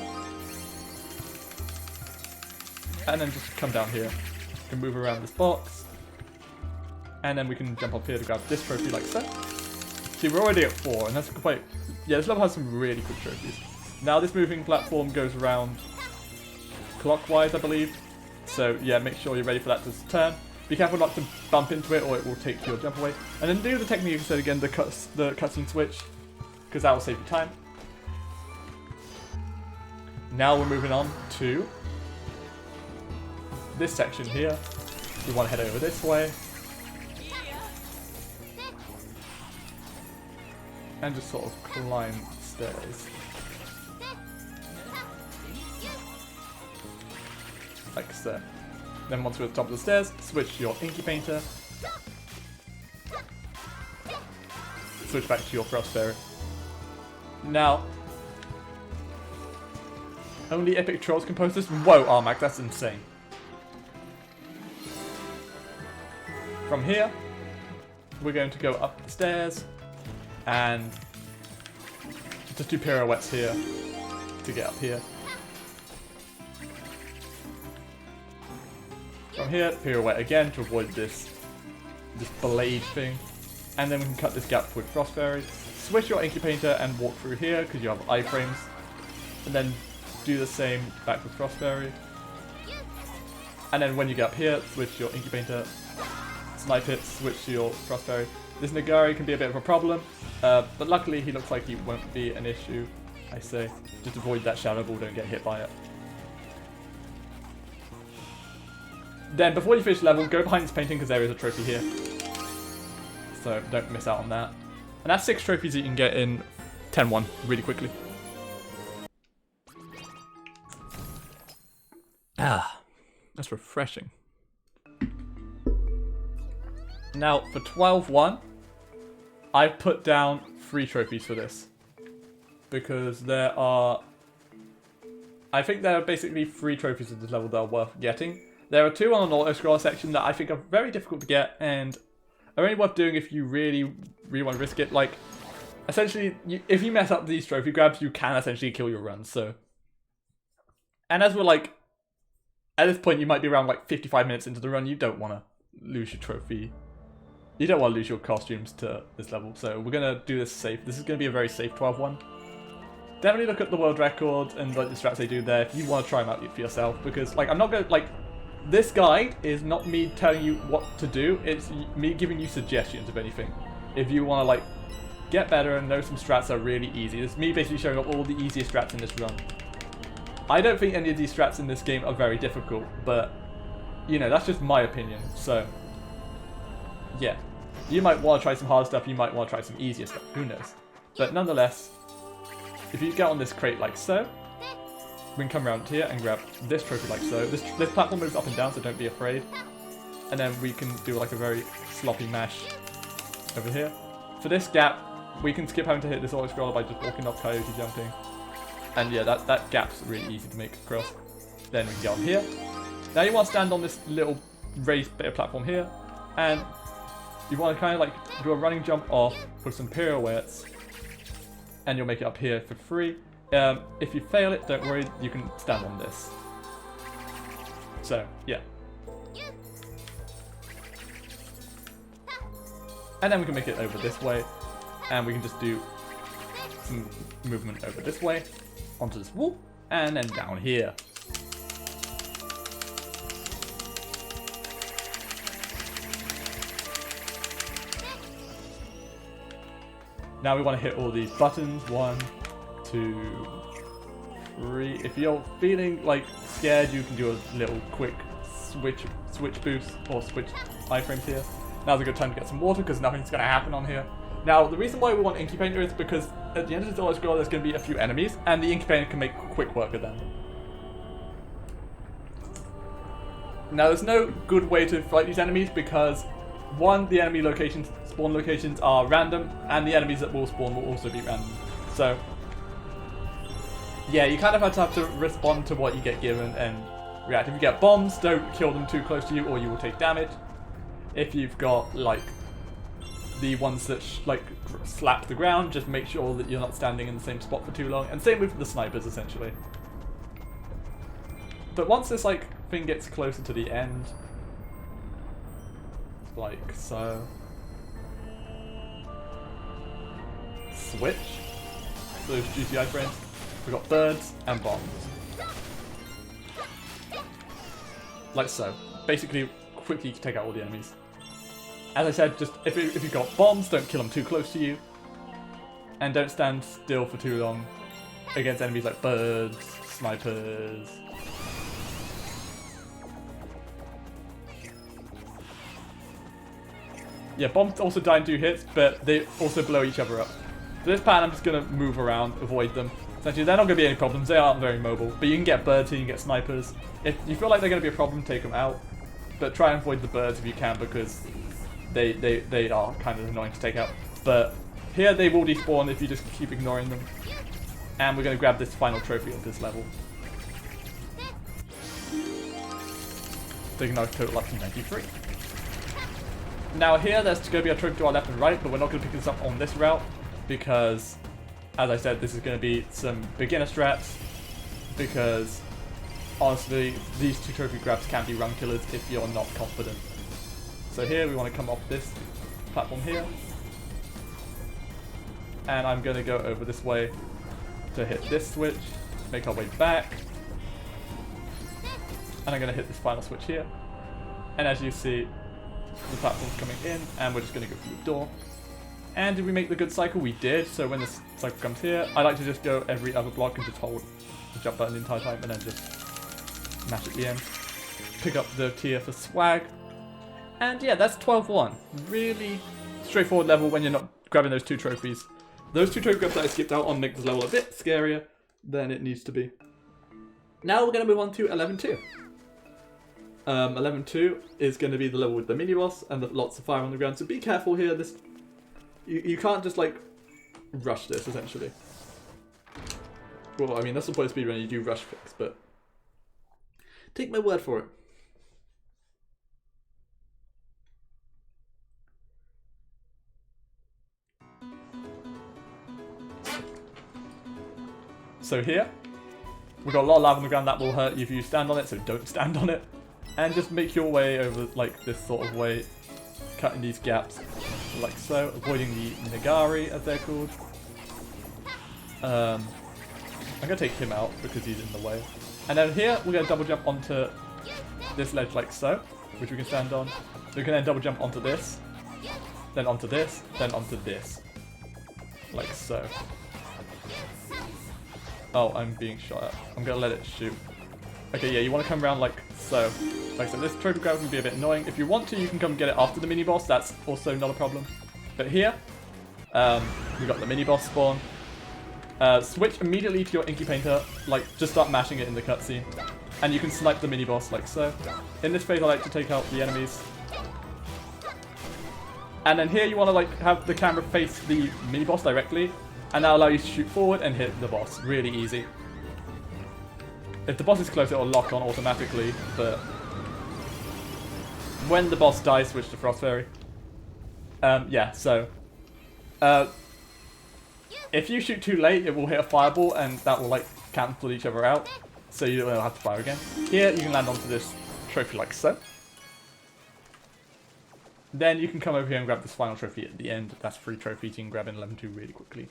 And then just come down here. You can move around this box. And then we can jump up here to grab this trophy like so. See, we're already at 4, and that's quite... Yeah, this level has some really quick trophies. Now this moving platform goes around clockwise, I believe. So yeah, make sure you're ready for that to turn. Be careful not to bump into it or it will take your jump away. And then do the technique I said again, the cutscene switch, because that will save you time. Now we're moving on to this section here. We want to head over this way. And just sort of climb stairs. Like so. Then once we're at the top of the stairs, switch your Inky Painter. Switch back to your Frost Fairy. Now, only Epic Trolls can post this? Whoa, Armac, that's insane. From here, we're going to go up the stairs and just do pirouettes here to get up here. From here, pirouette again to avoid this blade thing. And then we can cut this gap with Frost Fairy. Switch your Inky Painter and walk through here because you have iframes. And then do the same back with Frost Fairy. And then when you get up here, switch your Inky Painter, snipe it, switch to your Frost Fairy. This Nagari can be a bit of a problem, but luckily he looks like he won't be an issue, I say. Just avoid that Shadow Ball, don't get hit by it. Then before you finish the level, go behind this painting because there is a trophy here. So don't miss out on that. And that's 6 trophies that you can get in 10-1 really quickly. Ah, that's refreshing. Now for 12-1, I've put down 3 trophies for this. Because there are... I think there are basically 3 trophies of this level that are worth getting. There are 2 on an auto-scroller section that I think are very difficult to get and are only worth doing if you really, really want to risk it. Like, essentially, if you mess up these trophy grabs, you can essentially kill your run, so... And as we're like... At this point, you might be around like 55 minutes into the run, you don't want to lose your trophy. You don't want to lose your costumes to this level, so we're going to do this safe. This is going to be a very safe 12-1. Definitely look at the world records and like the strats they do there if you want to try them out for yourself, because like I'm not going to... like. This guide is not me telling you what to do, it's me giving you suggestions, if anything. If you want to, like, get better and know some strats are really easy. It's me basically showing up all the easiest strats in this run. I don't think any of these strats in this game are very difficult, but, you know, that's just my opinion, so... Yeah. You might want to try some hard stuff, you might want to try some easier stuff, who knows. But nonetheless, if you get on this crate like so, we can come around here and grab this trophy like so. This platform moves up and down, so don't be afraid. And then we can do like a very sloppy mash over here. For this gap, we can skip having to hit this auto-scroller by just walking off Coyote Jumping. And yeah, that gap's really easy to make across. Then we can get on here. Now you want to stand on this little raised bit of platform here. And you want to kind of like do a running jump off with some pirouettes. And you'll make it up here for free. If you fail it, don't worry, you can stand on this. So, yeah. And then we can make it over this way, and we can just do some movement over this way, onto this wall, and then down here. Now we want to hit all these buttons, 1, 2, 3. If you're feeling like scared, you can do a little quick switch boost or switch iframes here. Now's a good time to get some water because nothing's going to happen on here. Now the reason why we want Inky Painter is because at the end of this auto scroll there's going to be a few enemies and the Inky Painter can make quick work of them. Now there's no good way to fight these enemies because 1, the enemy locations, spawn locations are random and the enemies that will spawn will also be random. So yeah, you kind of have to respond to what you get given and react. If you get bombs, don't kill them too close to you or you will take damage. If you've got, like, the ones that slap the ground, just make sure that you're not standing in the same spot for too long. And same with the snipers, essentially. But once this thing gets closer to the end, like so, switch those juicy iframes. We've got birds and bombs, like so. Basically, quickly take out all the enemies. As I said, just if you've got bombs, don't kill them too close to you, and don't stand still for too long against enemies like birds, snipers. Yeah, bombs also die in 2 hits, but they also blow each other up. So this pattern, I'm just going to move around, avoid them. Essentially, they're not going to be any problems. They aren't very mobile, but you can get birds here, you can get snipers. If you feel like they're going to be a problem, take them out. But try and avoid the birds if you can, because they are kind of annoying to take out. But here they will despawn if you just keep ignoring them. And we're going to grab this final trophy of this level. Taking our total up to 93. Now here, there's going to be a trophy to our left and right, but we're not going to pick this up on this route because, as I said, this is going to be some beginner strats because, honestly, these 2 trophy grabs can be run killers if you're not confident. So here, we want to come off this platform here, and I'm going to go over this way to hit this switch, make our way back, and I'm going to hit this final switch here, and as you see, the platform's coming in, and we're just going to go through the door. And did we make the good cycle? We did. So when this cycle comes here, I like to just go every other block and just hold the jump button the entire time, and then just mash at the end. Pick up the tier for swag. And yeah, that's 12-1. Really straightforward level when you're not grabbing those 2 trophies. Those 2 trophy grabs that I skipped out on make this level a bit scarier than it needs to be. Now we're going to move on to 11-2. 11-2 is going to be the level with the mini-boss and lots of fire on the ground, so be careful here. This you can't just rush this, essentially. Well, I mean, that's the point of speedrun, you do rush picks, but take my word for it. So here, we've got a lot of lava on the ground that will hurt you if you stand on it, so don't stand on it. And just make your way over this sort of way, cutting these gaps like so, avoiding the Nagari as they're called. I'm going to take him out because he's in the way. And then here we're going to double jump onto this ledge like so, which we can stand on. We can then double jump onto this, then onto this, then onto this. Like so. Oh, I'm being shot at. I'm going to let it shoot. Okay, yeah, you want to come around like so. Like so, this trophy grab can be a bit annoying. If you want to, you can come get it after the mini-boss. That's also not a problem. But here, we got the mini-boss spawn. Switch immediately to your Inky Painter. Just start mashing it in the cutscene. And you can snipe the mini-boss like so. In this phase, I like to take out the enemies. And then here, you want to have the camera face the mini-boss directly. And that'll allow you to shoot forward and hit the boss. Really easy. If the boss is close, it'll lock on automatically, but when the boss dies, switch to Frost Fairy. Yeah, so if you shoot too late, it will hit a fireball, and that will cancel each other out, so you don't have to fire again. Here, you can land onto this trophy like so. Then you can come over here and grab this final trophy at the end. That's free trophy, you can grab in 11-2 really quickly.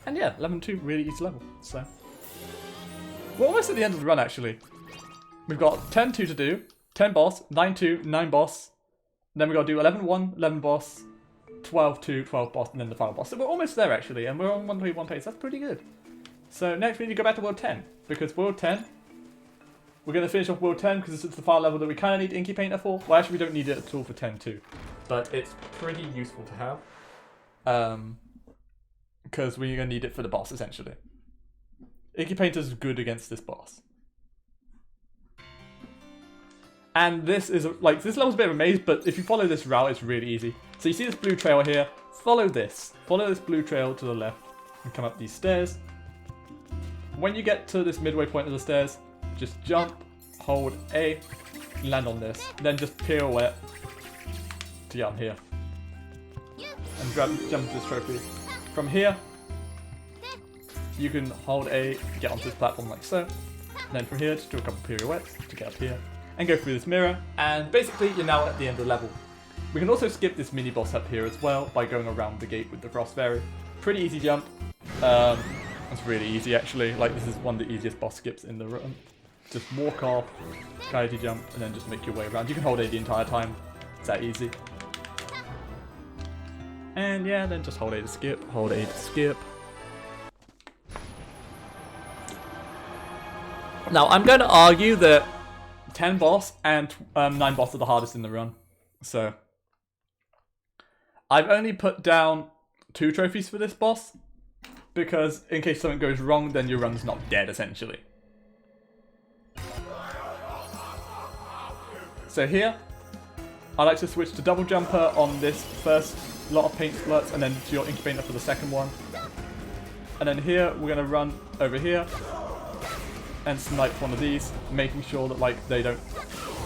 And yeah, 11-2, really easy level, so. We're almost at the end of the run, actually. We've got 10-2 to do, 10 boss, 9-2, 9 boss. Then we've got to do 11-1, 11 boss, 12-2, 12 boss, and then the final boss. So we're almost there, actually, and we're on 1-1 pace. That's pretty good. So next we need to go back to World 10, because World 10, we're going to finish off World 10, because this is the final level that we kind of need Inky Painter for. Well, actually, we don't need it at all for 10-2, but it's pretty useful to have. Because we're going to need it for the boss, essentially. Inky Painter's good against this boss. And this is, this level's a bit of a maze, but if you follow this route, it's really easy. So you see this blue trail here, follow this. Follow this blue trail to the left and come up these stairs. When you get to this midway point of the stairs, just jump hold A, land on this, then just pirouette to get on here. And jump to this trophy. From here, you can hold A, get onto this platform like so. And then from here, just do a couple pirouettes to get up here. And go through this mirror, and basically you're now at the end of the level. We can also skip this mini boss up here as well by going around the gate with the Frost Fairy. Pretty easy jump. It's really easy actually, like this is one of the easiest boss skips in the run. Just walk off, Coyote Jump, and then just make your way around. You can hold A the entire time, it's that easy. And yeah, then just hold A to skip, hold A to skip. Now I'm going to argue that 10 boss and 9 boss are the hardest in the run. So I've only put down 2 trophies for this boss, because in case something goes wrong, then your run's not dead, essentially. So here, I like to switch to double jumper on this first lot of paint splurts, and then to your incubator for the second one. And then here, we're going to run over here and snipe one of these, making sure that like they don't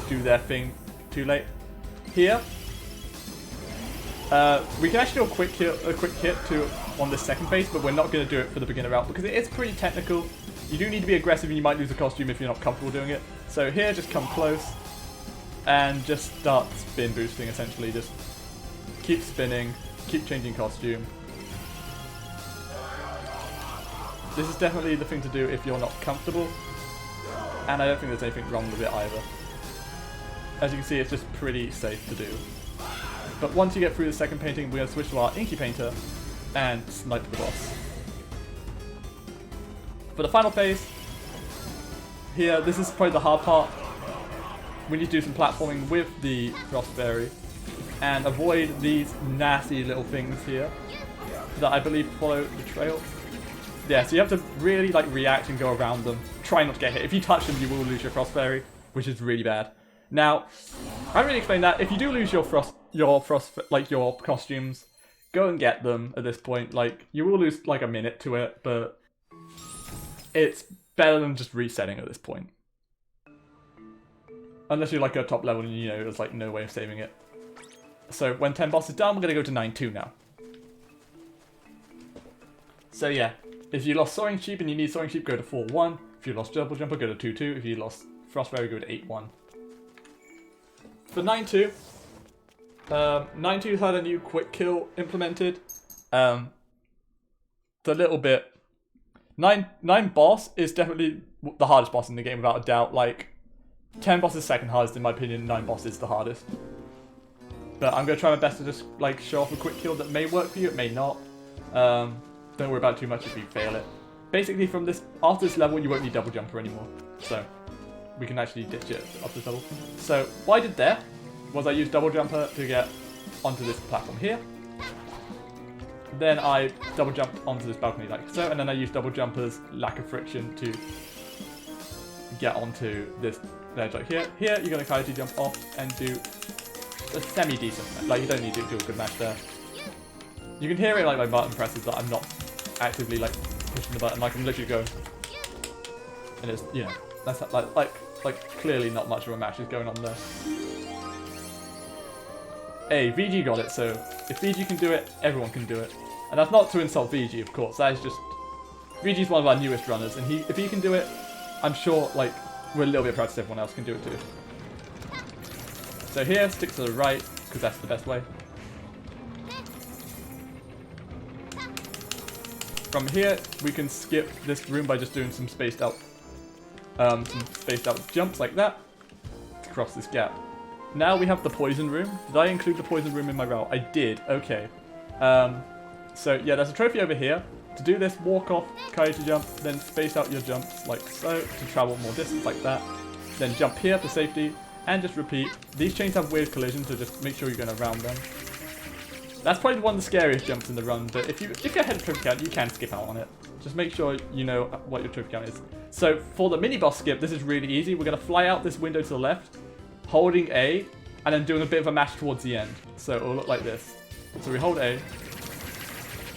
do their thing too late. Here, we can actually do a quick hit to on this second phase, but we're not going to do it for the beginner route because it is pretty technical. You do need to be aggressive and you might lose a costume if you're not comfortable doing it. So here, just come close and just start spin boosting essentially. Just keep spinning, keep changing costume. This is definitely the thing to do if you're not comfortable, and I don't think there's anything wrong with it either. As you can see, it's just pretty safe to do. But once you get through the second painting, we're going to switch to our Inky Painter and snipe the boss. For the final phase, here, this is probably the hard part. We need to do some platforming with the Frost Fairy and avoid these nasty little things here that I believe follow the trail. Yeah, so you have to really like react and go around them. Try not to get hit. If you touch them, you will lose your Frost Fairy, which is really bad. Now, I haven't really explained that. If you do lose your costumes, go and get them at this point. Like, you will lose like a minute to it, but it's better than just resetting at this point. Unless you're like at top level and you know there's like no way of saving it. So when 10 boss is done, we're going to go to 9-2 now. So yeah, if you lost Soaring Sheep and you need Soaring Sheep, go to 4-1. If you lost Double Jumper, go to 2-2. If you lost Frost Fairy, go to 8-1. For 9-2, 9-2's had a new quick kill implemented. The little bit. 9 boss is definitely the hardest boss in the game without a doubt. Like, 10 boss is second hardest in my opinion, 9 boss is the hardest. But I'm going to try my best to just like show off a quick kill that may work for you, it may not. Don't worry about it too much if you fail it. Basically from this, after this level you won't need Double Jumper anymore. So, we can actually ditch it after this level. So, what I did there was I used Double Jumper to get onto this platform here. Then I double jumped onto this balcony like so, and then I used Double Jumper's lack of friction to get onto this ledge like here. Here, you're going to Coyote Jump off and do a semi-decent, like you don't need to do a good match there. You can hear it like my button presses that I'm not actively like pushing the button, like I'm literally going. And it's, you know, that's like clearly not much of a match is going on there. Hey, VG got it, so if VG can do it, everyone can do it. And that's not to insult VG, of course, that is just, VG's one of our newest runners, and if he can do it, I'm sure, like, we're a little bit proud that everyone else can do it too. So here, stick to the right, because that's the best way. From here, we can skip this room by just doing some spaced out jumps like that to cross this gap. Now we have the poison room. Did I include the poison room in my route? I did. Okay. So yeah, there's a trophy over here. To do this, walk off, Coyote Jump, then space out your jumps like so to travel more distance like that. Then jump here for safety, and just repeat. These chains have weird collisions, so just make sure you're going around them. That's probably one of the scariest jumps in the run, but if you're ahead of trophy count, you can skip out on it. Just make sure you know what your trophy count is. So for the mini boss skip, this is really easy. We're going to fly out this window to the left, holding A, and then doing a bit of a mash towards the end. So it will look like this. So we hold A,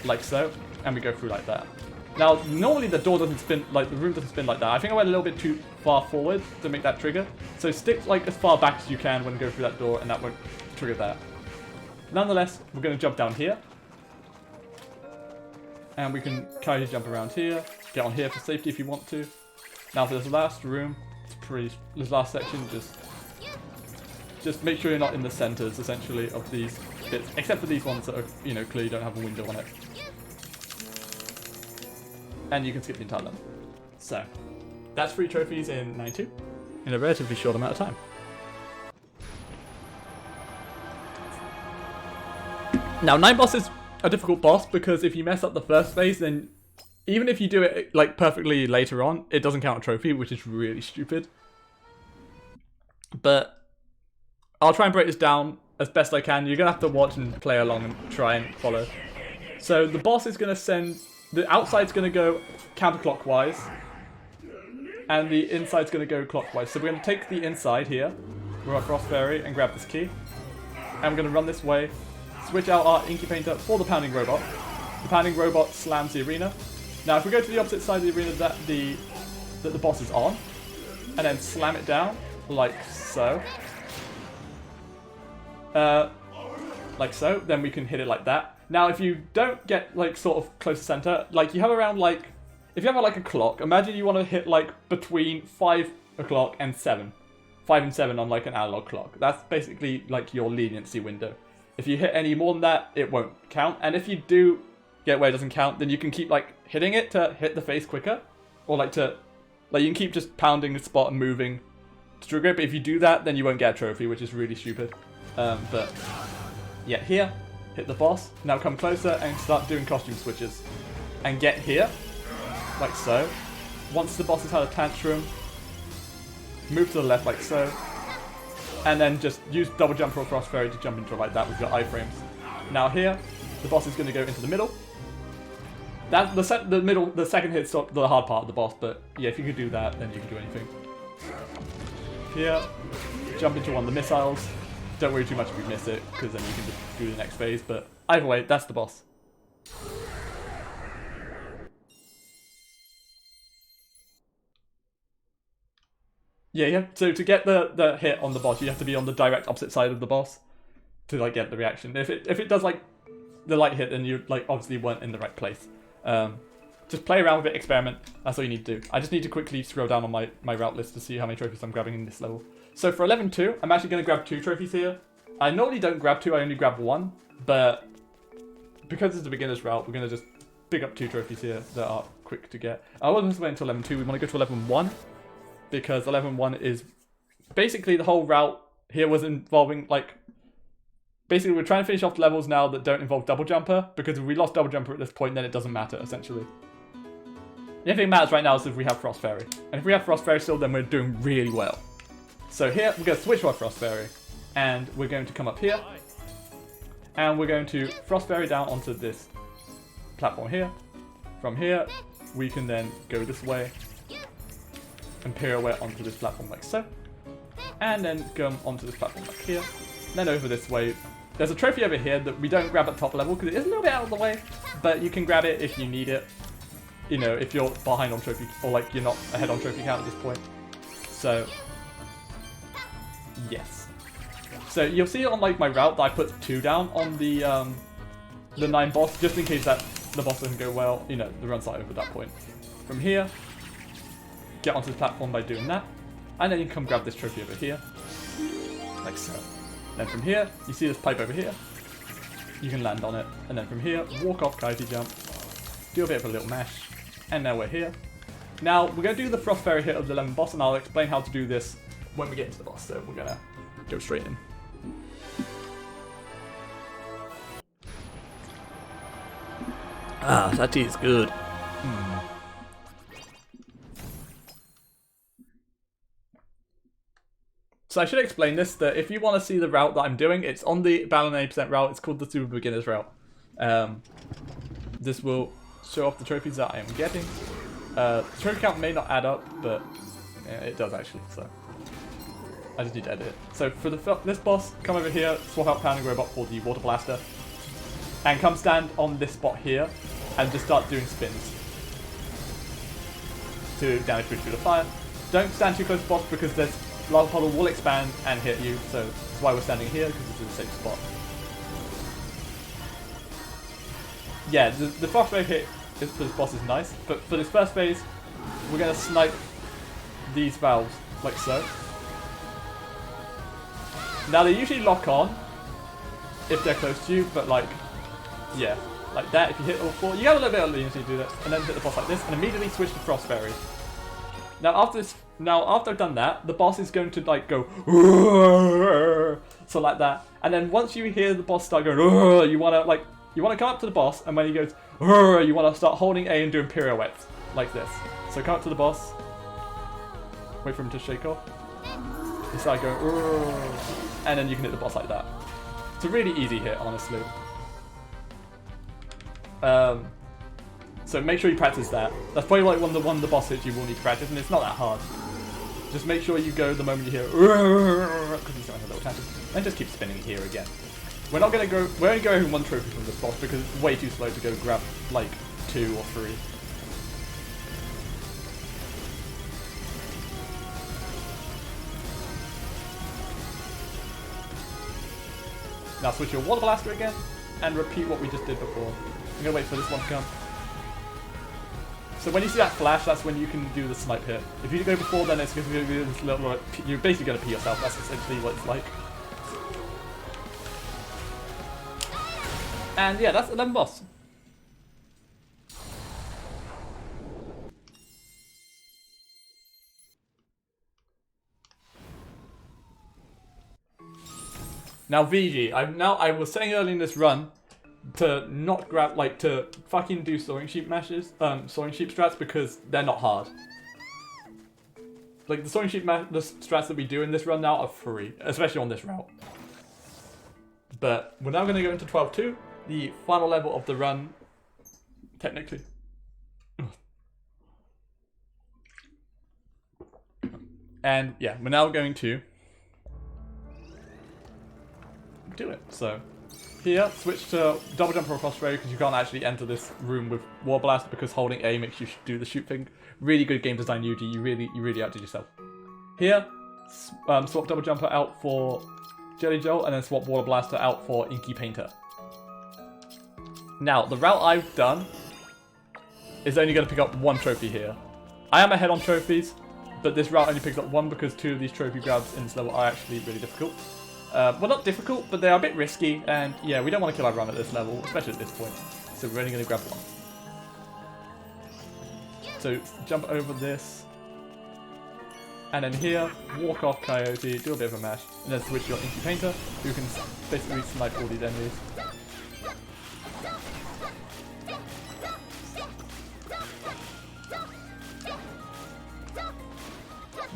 like so, and we go through like that. Now, normally the door doesn't spin, like the room doesn't spin like that. I think I went a little bit too far forward to make that trigger. So stick like as far back as you can when you go through that door, and that won't trigger that. Nonetheless, we're going to jump down here. And we can Coyote Jump around here. Get on here for safety if you want to. Now for this last room, this last section, just make sure you're not in the centers, essentially, of these bits. Except for these ones that are, you know, clearly don't have a window on it. And you can skip the entire level. So, that's 3 trophies in 9-2 in a relatively short amount of time. Now, 9 boss is a difficult boss because if you mess up the first phase, then even if you do it like perfectly later on, it doesn't count a trophy, which is really stupid. But I'll try and break this down as best I can. You're going to have to watch and play along and try and follow. So the boss is going to send... The outside's going to go counterclockwise. And the inside's going to go clockwise. So we're going to take the inside here. We're on Frost Fairy and grab this key. And we're going to run this way. Switch out our Inky Painter for the Pounding Robot. The Pounding Robot slams the arena. Now if we go to the opposite side of the arena that the boss is on. And then slam it down. Like so. Like so. Then we can hit it like that. Now, if you don't get, like, sort of close to center, like, you have around, like... If you have, like, a clock, imagine you want to hit, like, between 5 o'clock and 7. 5 and 7 on, like, an analog clock. That's basically, like, your leniency window. If you hit any more than that, it won't count. And if you do get where it doesn't count, then you can keep, like, hitting it to hit the face quicker. Or, like, to... Like, you can keep just pounding the spot and moving to trigger it. But if you do that, then you won't get a trophy, which is really stupid. But, yeah, here... Hit the boss, now come closer and start doing costume switches. And get here, like so. Once the boss has had a tantrum, move to the left like so. And then just use double jump or Frost Fairy to jump into it like that with your iframes. Now here, the boss is going to go into the middle. That's the second hit's the hard part of the boss, but yeah, if you could do that, then you can do anything. Here, jump into one of the missiles. Don't worry too much if you miss it, because then you can just do the next phase, but either way, that's the boss. Yeah, so to get the hit on the boss, you have to be on the direct opposite side of the boss to, like, get the reaction. If it does, like, the light hit, then you, like, obviously weren't in the right place. Just play around with it, experiment, that's all you need to do. I just need to quickly scroll down on my route list to see how many trophies I'm grabbing in this level. So for 11-2, I'm actually going to grab 2 trophies here. I normally don't grab 2, I only grab 1. But because it's the beginner's route, we're going to just pick up 2 trophies here that are quick to get. I wasn't wait until 11-2, we want to go to 11-1. Because 11-1 is... Basically, the whole route here was involving, like... Basically, we're trying to finish off levels now that don't involve Double Jumper. Because if we lost Double Jumper at this point, then it doesn't matter, essentially. The only thing that matters right now is if we have Frost Fairy. And if we have Frost Fairy still, then we're doing really well. So here, we're going to switch our Frost Fairy, and we're going to come up here, and we're going to Frost Fairy down onto this platform here. From here, we can then go this way, and pirouette onto this platform like so, and then come onto this platform like here, then over this way. There's a trophy over here that we don't grab at top level, because it is a little bit out of the way, but you can grab it if you need it, you know, if you're behind on trophy, or like you're not ahead on trophy count at this point. So... Yes. So you'll see on like my route that I put 2 down on the 9 boss, just in case that the boss doesn't go well, you know, the run's not over at that point. From here, get onto the platform by doing that, and then you can come grab this trophy over here, like so. Then from here, you see this pipe over here, you can land on it, and then from here, walk off Coyote Jump, do a bit of a little mash, and now we're here. Now, we're going to do the Frost Fairy hit of the 11 boss, and I'll explain how to do this when we get into the boss, so we're gonna go straight in. Ah, that tea is good. So I should explain this, that if you want to see the route that I'm doing, it's on the Balan 80% route, it's called the Super Beginner's route. This will show off the trophies that I am getting. The trophy count may not add up, but yeah, it does actually, so... I just need to edit it. So for this boss, come over here, swap out Pounding Robot for the Water Blaster. And come stand on this spot here, and just start doing spins. to damage boost through the fire. Don't stand too close to the boss because this lava puddle will expand and hit you, so that's why we're standing here, because this is a safe spot. Yeah, the frost wave hit for this boss is nice, but for this first phase, we're going to snipe these valves, like so. Now they usually lock on if they're close to you, but like, yeah, like that, if you hit all four, you got a little bit of leniency to do that, and then hit the boss like this, and immediately switch to Frost Fairy. Now after I've done that, the boss is going to like go, so like that, and then once you hear the boss start going, you want to come up to the boss, and when he goes, you want to start holding A and doing pirouettes, like this. So come up to the boss, wait for him to shake off, you start going, and then you can hit the boss like that. It's a really easy hit, honestly. So make sure you practice that. That's probably like one of the boss hits you will need to practice, and it's not that hard. Just make sure you go the moment you hear, because he's going a little tangent, and just keep spinning here again. We're only going one trophy from this boss because it's way too slow to go grab like 2 or 3. Now switch your water blaster again, and repeat what we just did before. I'm gonna wait for this one to come. So when you see that flash, that's when you can do the snipe hit. If you go before, then it's gonna be this little. You're basically gonna pee yourself. That's essentially what it's like. And yeah, that's 11 boss. Now VG, I was saying earlier in this run to not grab, like, to fucking do soaring sheep mashes, soaring sheep strats, because they're not hard. Like the soaring sheep the strats that we do in this run now are free, especially on this route. But we're now going to go into 12-2, the final level of the run, technically. And yeah, we're now going to do it. So here, switch to double jump or cross fairy because you can't actually enter this room with War Blast because holding A makes you do the shoot thing. Really good game design, Yuji. You really outdid yourself. Here, swap double jumper out for Jelly Jolt and then swap Water Blaster out for Inky Painter. Now, the route I've done is only going to pick up 1 trophy here. I am ahead on trophies, but this route only picks up 1 because 2 of these trophy grabs in this level are actually really difficult. Well, not difficult, but they are a bit risky, and yeah, we don't want to kill our run at this level, especially at this point. So we're only going to grab 1. So jump over this, and then here, walk off Coyote, do a bit of a mash, and then switch your Inky Painter, who can basically snipe all these enemies.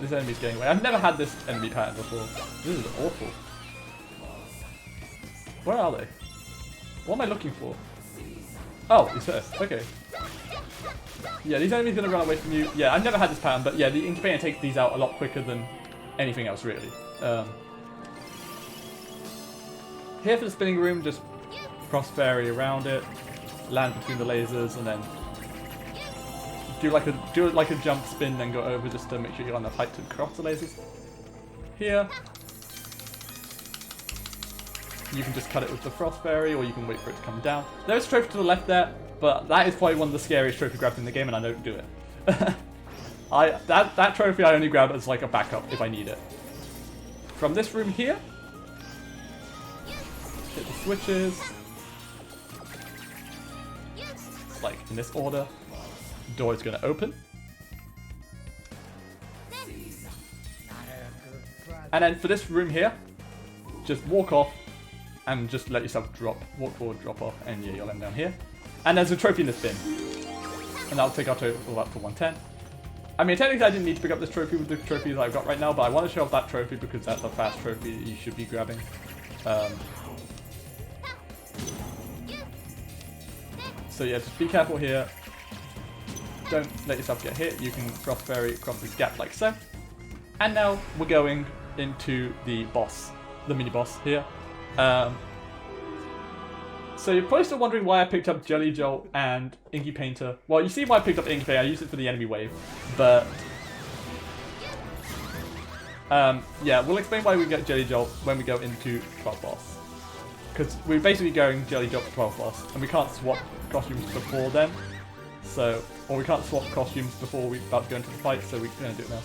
This enemy's getting away. I've never had this enemy pattern before. This is awful. Where are they? What am I looking for? Oh, he's first. Okay. Yeah, these enemies are going to run away from you. Yeah, I've never had this pattern, but yeah, the Inky Painter takes these out a lot quicker than anything else, really. Here for the spinning room, just cross fairy around it, land between the lasers, and then do like a jump spin, then go over just to make sure you're on the height to cross the lasers. Here, you can just cut it with the Frost Fairy, or you can wait for it to come down. There is a trophy to the left there, but that is probably one of the scariest trophy grabs in the game, and I don't do it. That trophy I only grab as like a backup if I need it. From this room here, hit the switches, like in this order. Door is going to open. And then for this room here, just walk off and just let yourself drop. Walk forward, drop off, and yeah, you'll end down here. And there's a trophy in this bin. And that'll take our total up to 110. I mean, technically I didn't need to pick up this trophy with the trophies I've got right now, but I want to show off that trophy because that's a fast trophy that you should be grabbing. So yeah, just be careful here. Don't let yourself get hit. You can cross fairy across this gap like so. And now we're going into the boss, the mini boss here. So you're probably still wondering why I picked up Jelly Jolt and Inky Painter. Well, you see why I picked up Inky Painter. I used it for the enemy wave. But yeah, we'll explain why we get Jelly Jolt when we go into 12th boss. Because we're basically going Jelly Jolt to 12th boss, and we can't swap costumes before then. So, or we can't swap costumes before we're about to go into the fight, so we're going to do it now.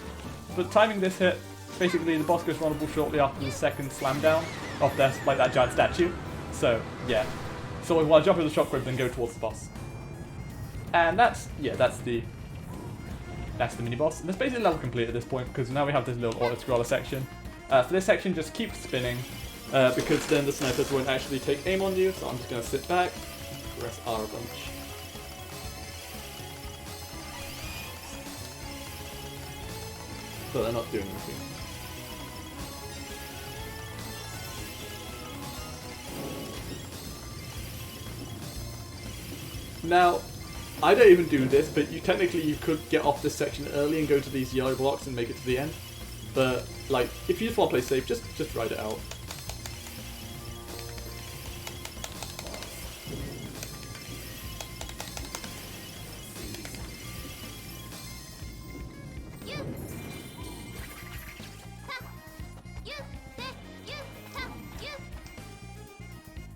But timing this hit, basically the boss goes vulnerable shortly after the second slam down of like that giant statue. So, yeah. So we want to jump into the shockwave, then go towards the boss. And that's the mini boss. And it's basically level complete at this point, because now we have this little auto-scroller section. For this section, just keep spinning, because then the snipers won't actually take aim on you, so I'm just going to sit back, press R a bunch. So they're not doing anything. Now, I don't even do this, but technically you could get off this section early and go to these yellow blocks and make it to the end. But like, if you just want to play safe, just ride it out.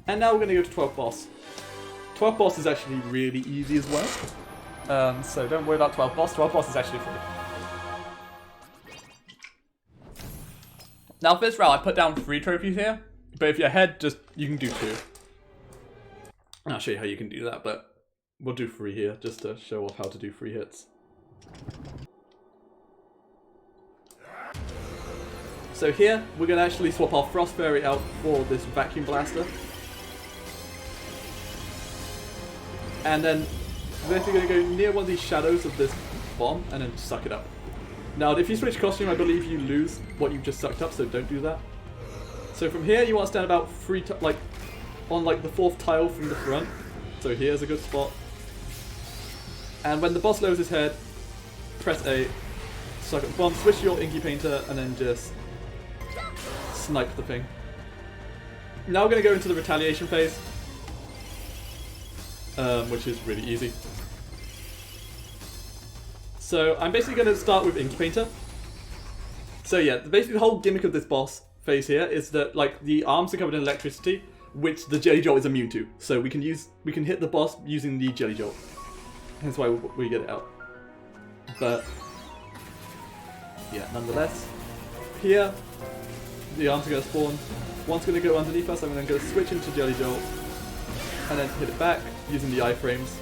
And now we're going to go to 12th boss. 12th boss is actually really easy as well. So don't worry about 12th boss. 12th boss is actually free. Now for this route, I put down 3 trophies here. But if you're ahead, you can do 2. And I'll show you how you can do that, but we'll do 3 here just to show off how to do 3 hits. So here, we're going to actually swap our Frost Fairy out for this Vacuum Blaster. And then we're basically going to go near one of these shadows of this bomb and then suck it up. Now, if you switch costume, I believe you lose what you've just sucked up, so don't do that. So from here, you want to stand about on the 4th tile from the front. So here's a good spot. And when the boss lowers his head, press A, suck up the bomb, switch your Inky Painter, and then just snipe the thing. Now we're going to go into the Retaliation Phase. Which is really easy. So I'm basically going to start with Inky Painter. So yeah, basically the whole gimmick of this boss phase here is that like the arms are covered in electricity, which the Jelly Jolt is immune to. So we can hit the boss using the Jelly Jolt. Hence why we get it out. But yeah, nonetheless, here the arms are going to spawn. One's going to go underneath us. I'm then going to switch into Jelly Jolt. And then hit it back using the iframes.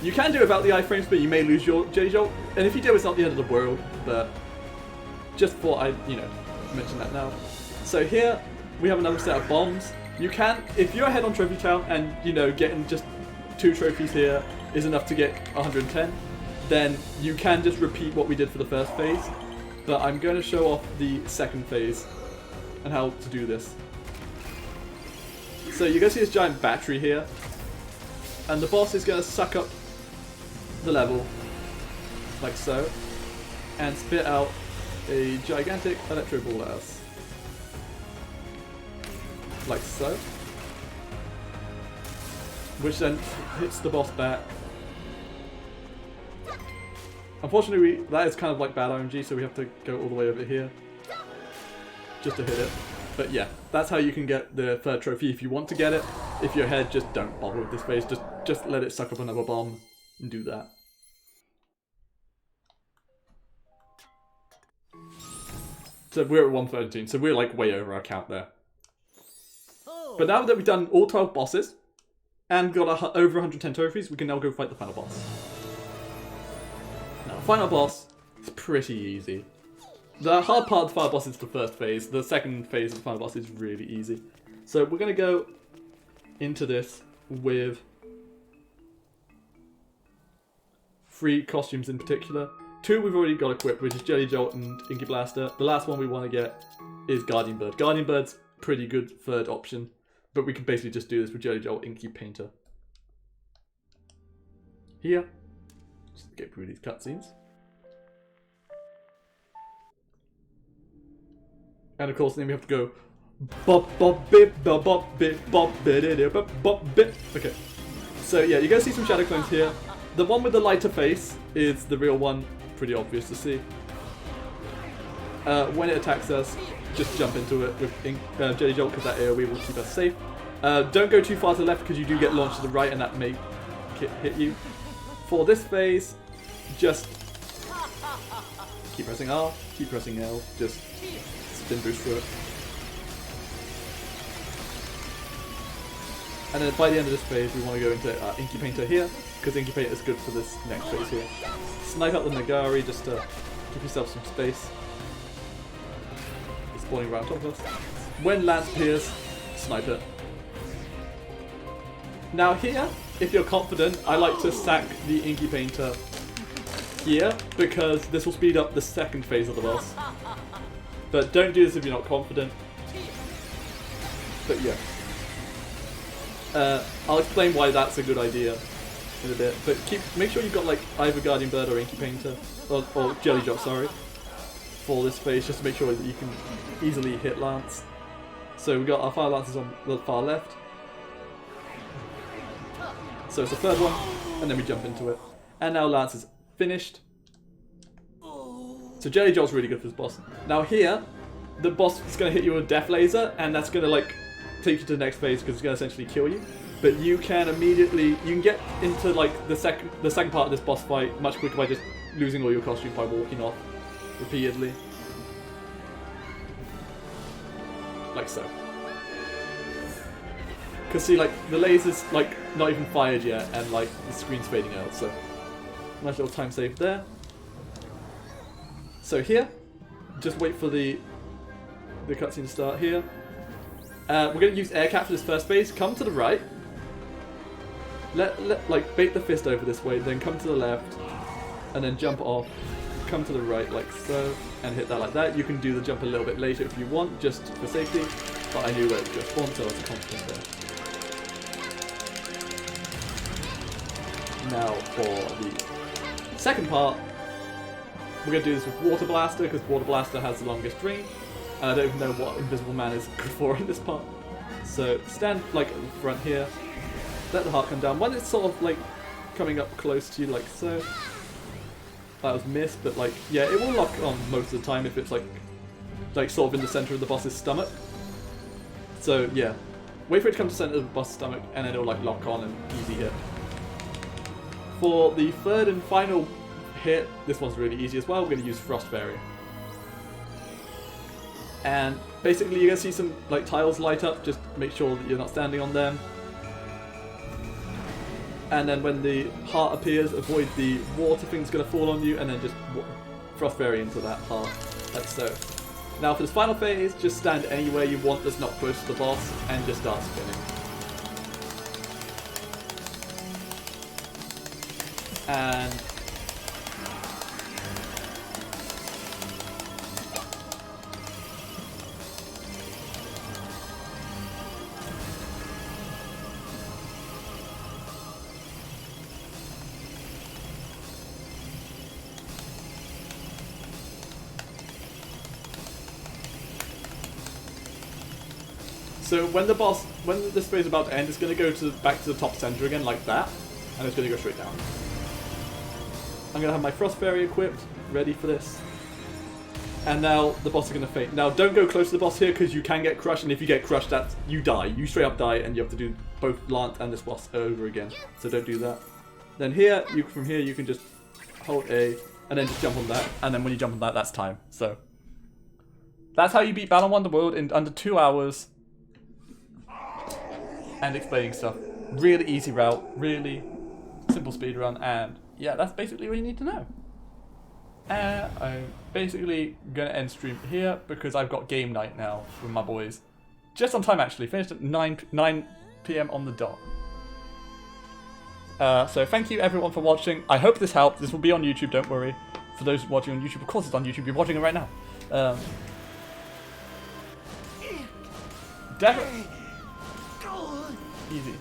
You can do it without the iframes, but you may lose your Jelly Jolt. And if you do, it's not the end of the world. But just thought I'd, mention that now. So here we have another set of bombs. You can, if you're ahead on Trophy Count and getting just 2 trophies here is enough to get 110, then you can just repeat what we did for the first phase. But I'm going to show off the second phase and how to do this. So you're going to see this giant battery here. And the boss is going to suck up the level, like so, and spit out a gigantic electro ball at us. Like so. Which then hits the boss back. Unfortunately, that is kind of like bad RNG, so we have to go all the way over here just to hit it. But yeah, that's how you can get the 3rd trophy if you want to get it. If you're ahead, just don't bother with this phase. Just let it suck up another bomb and do that. So we're at 113, so we're like way over our count there. But now that we've done all 12 bosses and got over 110 trophies, we can now go fight the final boss. Now, the final boss is pretty easy. The hard part of the final boss is the first phase. The second phase of the final boss is really easy. So we're going to go into this with 3 costumes in particular. 2 we've already got equipped, which is Jelly Jolt and Inky Blaster. The last one we want to get is Guardian Bird. Guardian Bird's pretty good 3rd option, but we can basically just do this with Jelly Jolt, Inky Painter. Here, just get through these cutscenes. And of course, then we have to go Bop bop bip bop bop bip bop bip bop bop bip. Okay. So yeah, you're gonna see some shadow clones here. The one with the lighter face is the real one. Pretty obvious to see. When it attacks us, just jump into it with Jelly Jolt because that AoE will keep us safe. Don't go too far to the left because you do get launched to the right and that may hit you. For this phase, just keep pressing R, keep pressing L, just spin boost through it. And then by the end of this phase, we want to go into Inky Painter here, because Inky Painter is good for this next phase here. Snipe out the Nagari just to give yourself some space. He's spawning around top of us. When Lance appears, snipe it. Now here, if you're confident, I like to sack the Inky Painter here, because this will speed up the second phase of the boss. But don't do this if you're not confident. But yeah. I'll explain why that's a good idea in a bit, but make sure you've got like either Guardian Bird or Inky Painter, or Jelly Drop, sorry, for this phase, just to make sure that you can easily hit Lance. So we've got our Fire Lances on the far left. So it's the third one, and then we jump into it. And now Lance is finished. So Jelly Jolt's really good for this boss. Now here, the boss is going to hit you with a Death Laser, and that's going to like take you to the next phase because it's going to essentially kill you. But you can get into like the second part of this boss fight much quicker by just losing all your costume by walking off repeatedly. Like so. Because see, like, the laser's like not even fired yet and like the screen's fading out, so nice little time save there. So here, just wait for the cutscene to start here. We're going to use Air Cat for this first phase. Come to the right. Like bait the fist over this way, then come to the left, and then jump off. Come to the right like so, and hit that like that. You can do the jump a little bit later if you want, just for safety. But I knew where it just spawned, so I was confident there. Now for the second part, we're going to do this with Water Blaster, because Water Blaster has the longest range. And I don't even know what Invisible Man is good for in this part. So stand like at the front here, let the heart come down. When it's sort of like coming up close to you like so. That was missed, but like, yeah, it will lock on most of the time if it's like sort of in the center of the boss's stomach. So yeah, wait for it to come to the center of the boss's stomach and then it'll like lock on and easy hit. For the third and final hit, this one's really easy as well. We're going to use Frost Fairy. And basically you're going to see some like tiles light up, just make sure that you're not standing on them. And then when the heart appears, avoid the water thing's going to fall on you, and then just Frost Fairy into that heart, like so. Now for this final phase, just stand anywhere you want that's not close to the boss, and just start spinning. And so when this phase is about to end, it's going to go back to the top center again like that, and it's going to go straight down. I'm going to have my Frost Fairy equipped, ready for this. And now the boss is going to faint. Now don't go close to the boss here because you can get crushed, and if you get crushed, you die. You straight up die, and you have to do both Lance and this boss over again. So don't do that. Then here, from here you can just hold A, and then just jump on that, and then when you jump on that, that's time. So that's how you beat Balan Wonderworld in under 2 hours. And explaining stuff. Really easy route, really simple speedrun, and yeah, that's basically what you need to know. And I'm basically gonna end stream here because I've got game night now with my boys. Just on time actually, finished at 9 PM on the dot. So thank you everyone for watching. I hope this helped. This will be on YouTube, don't worry. For those watching on YouTube, of course it's on YouTube, you're watching it right now. Definitely. Easy.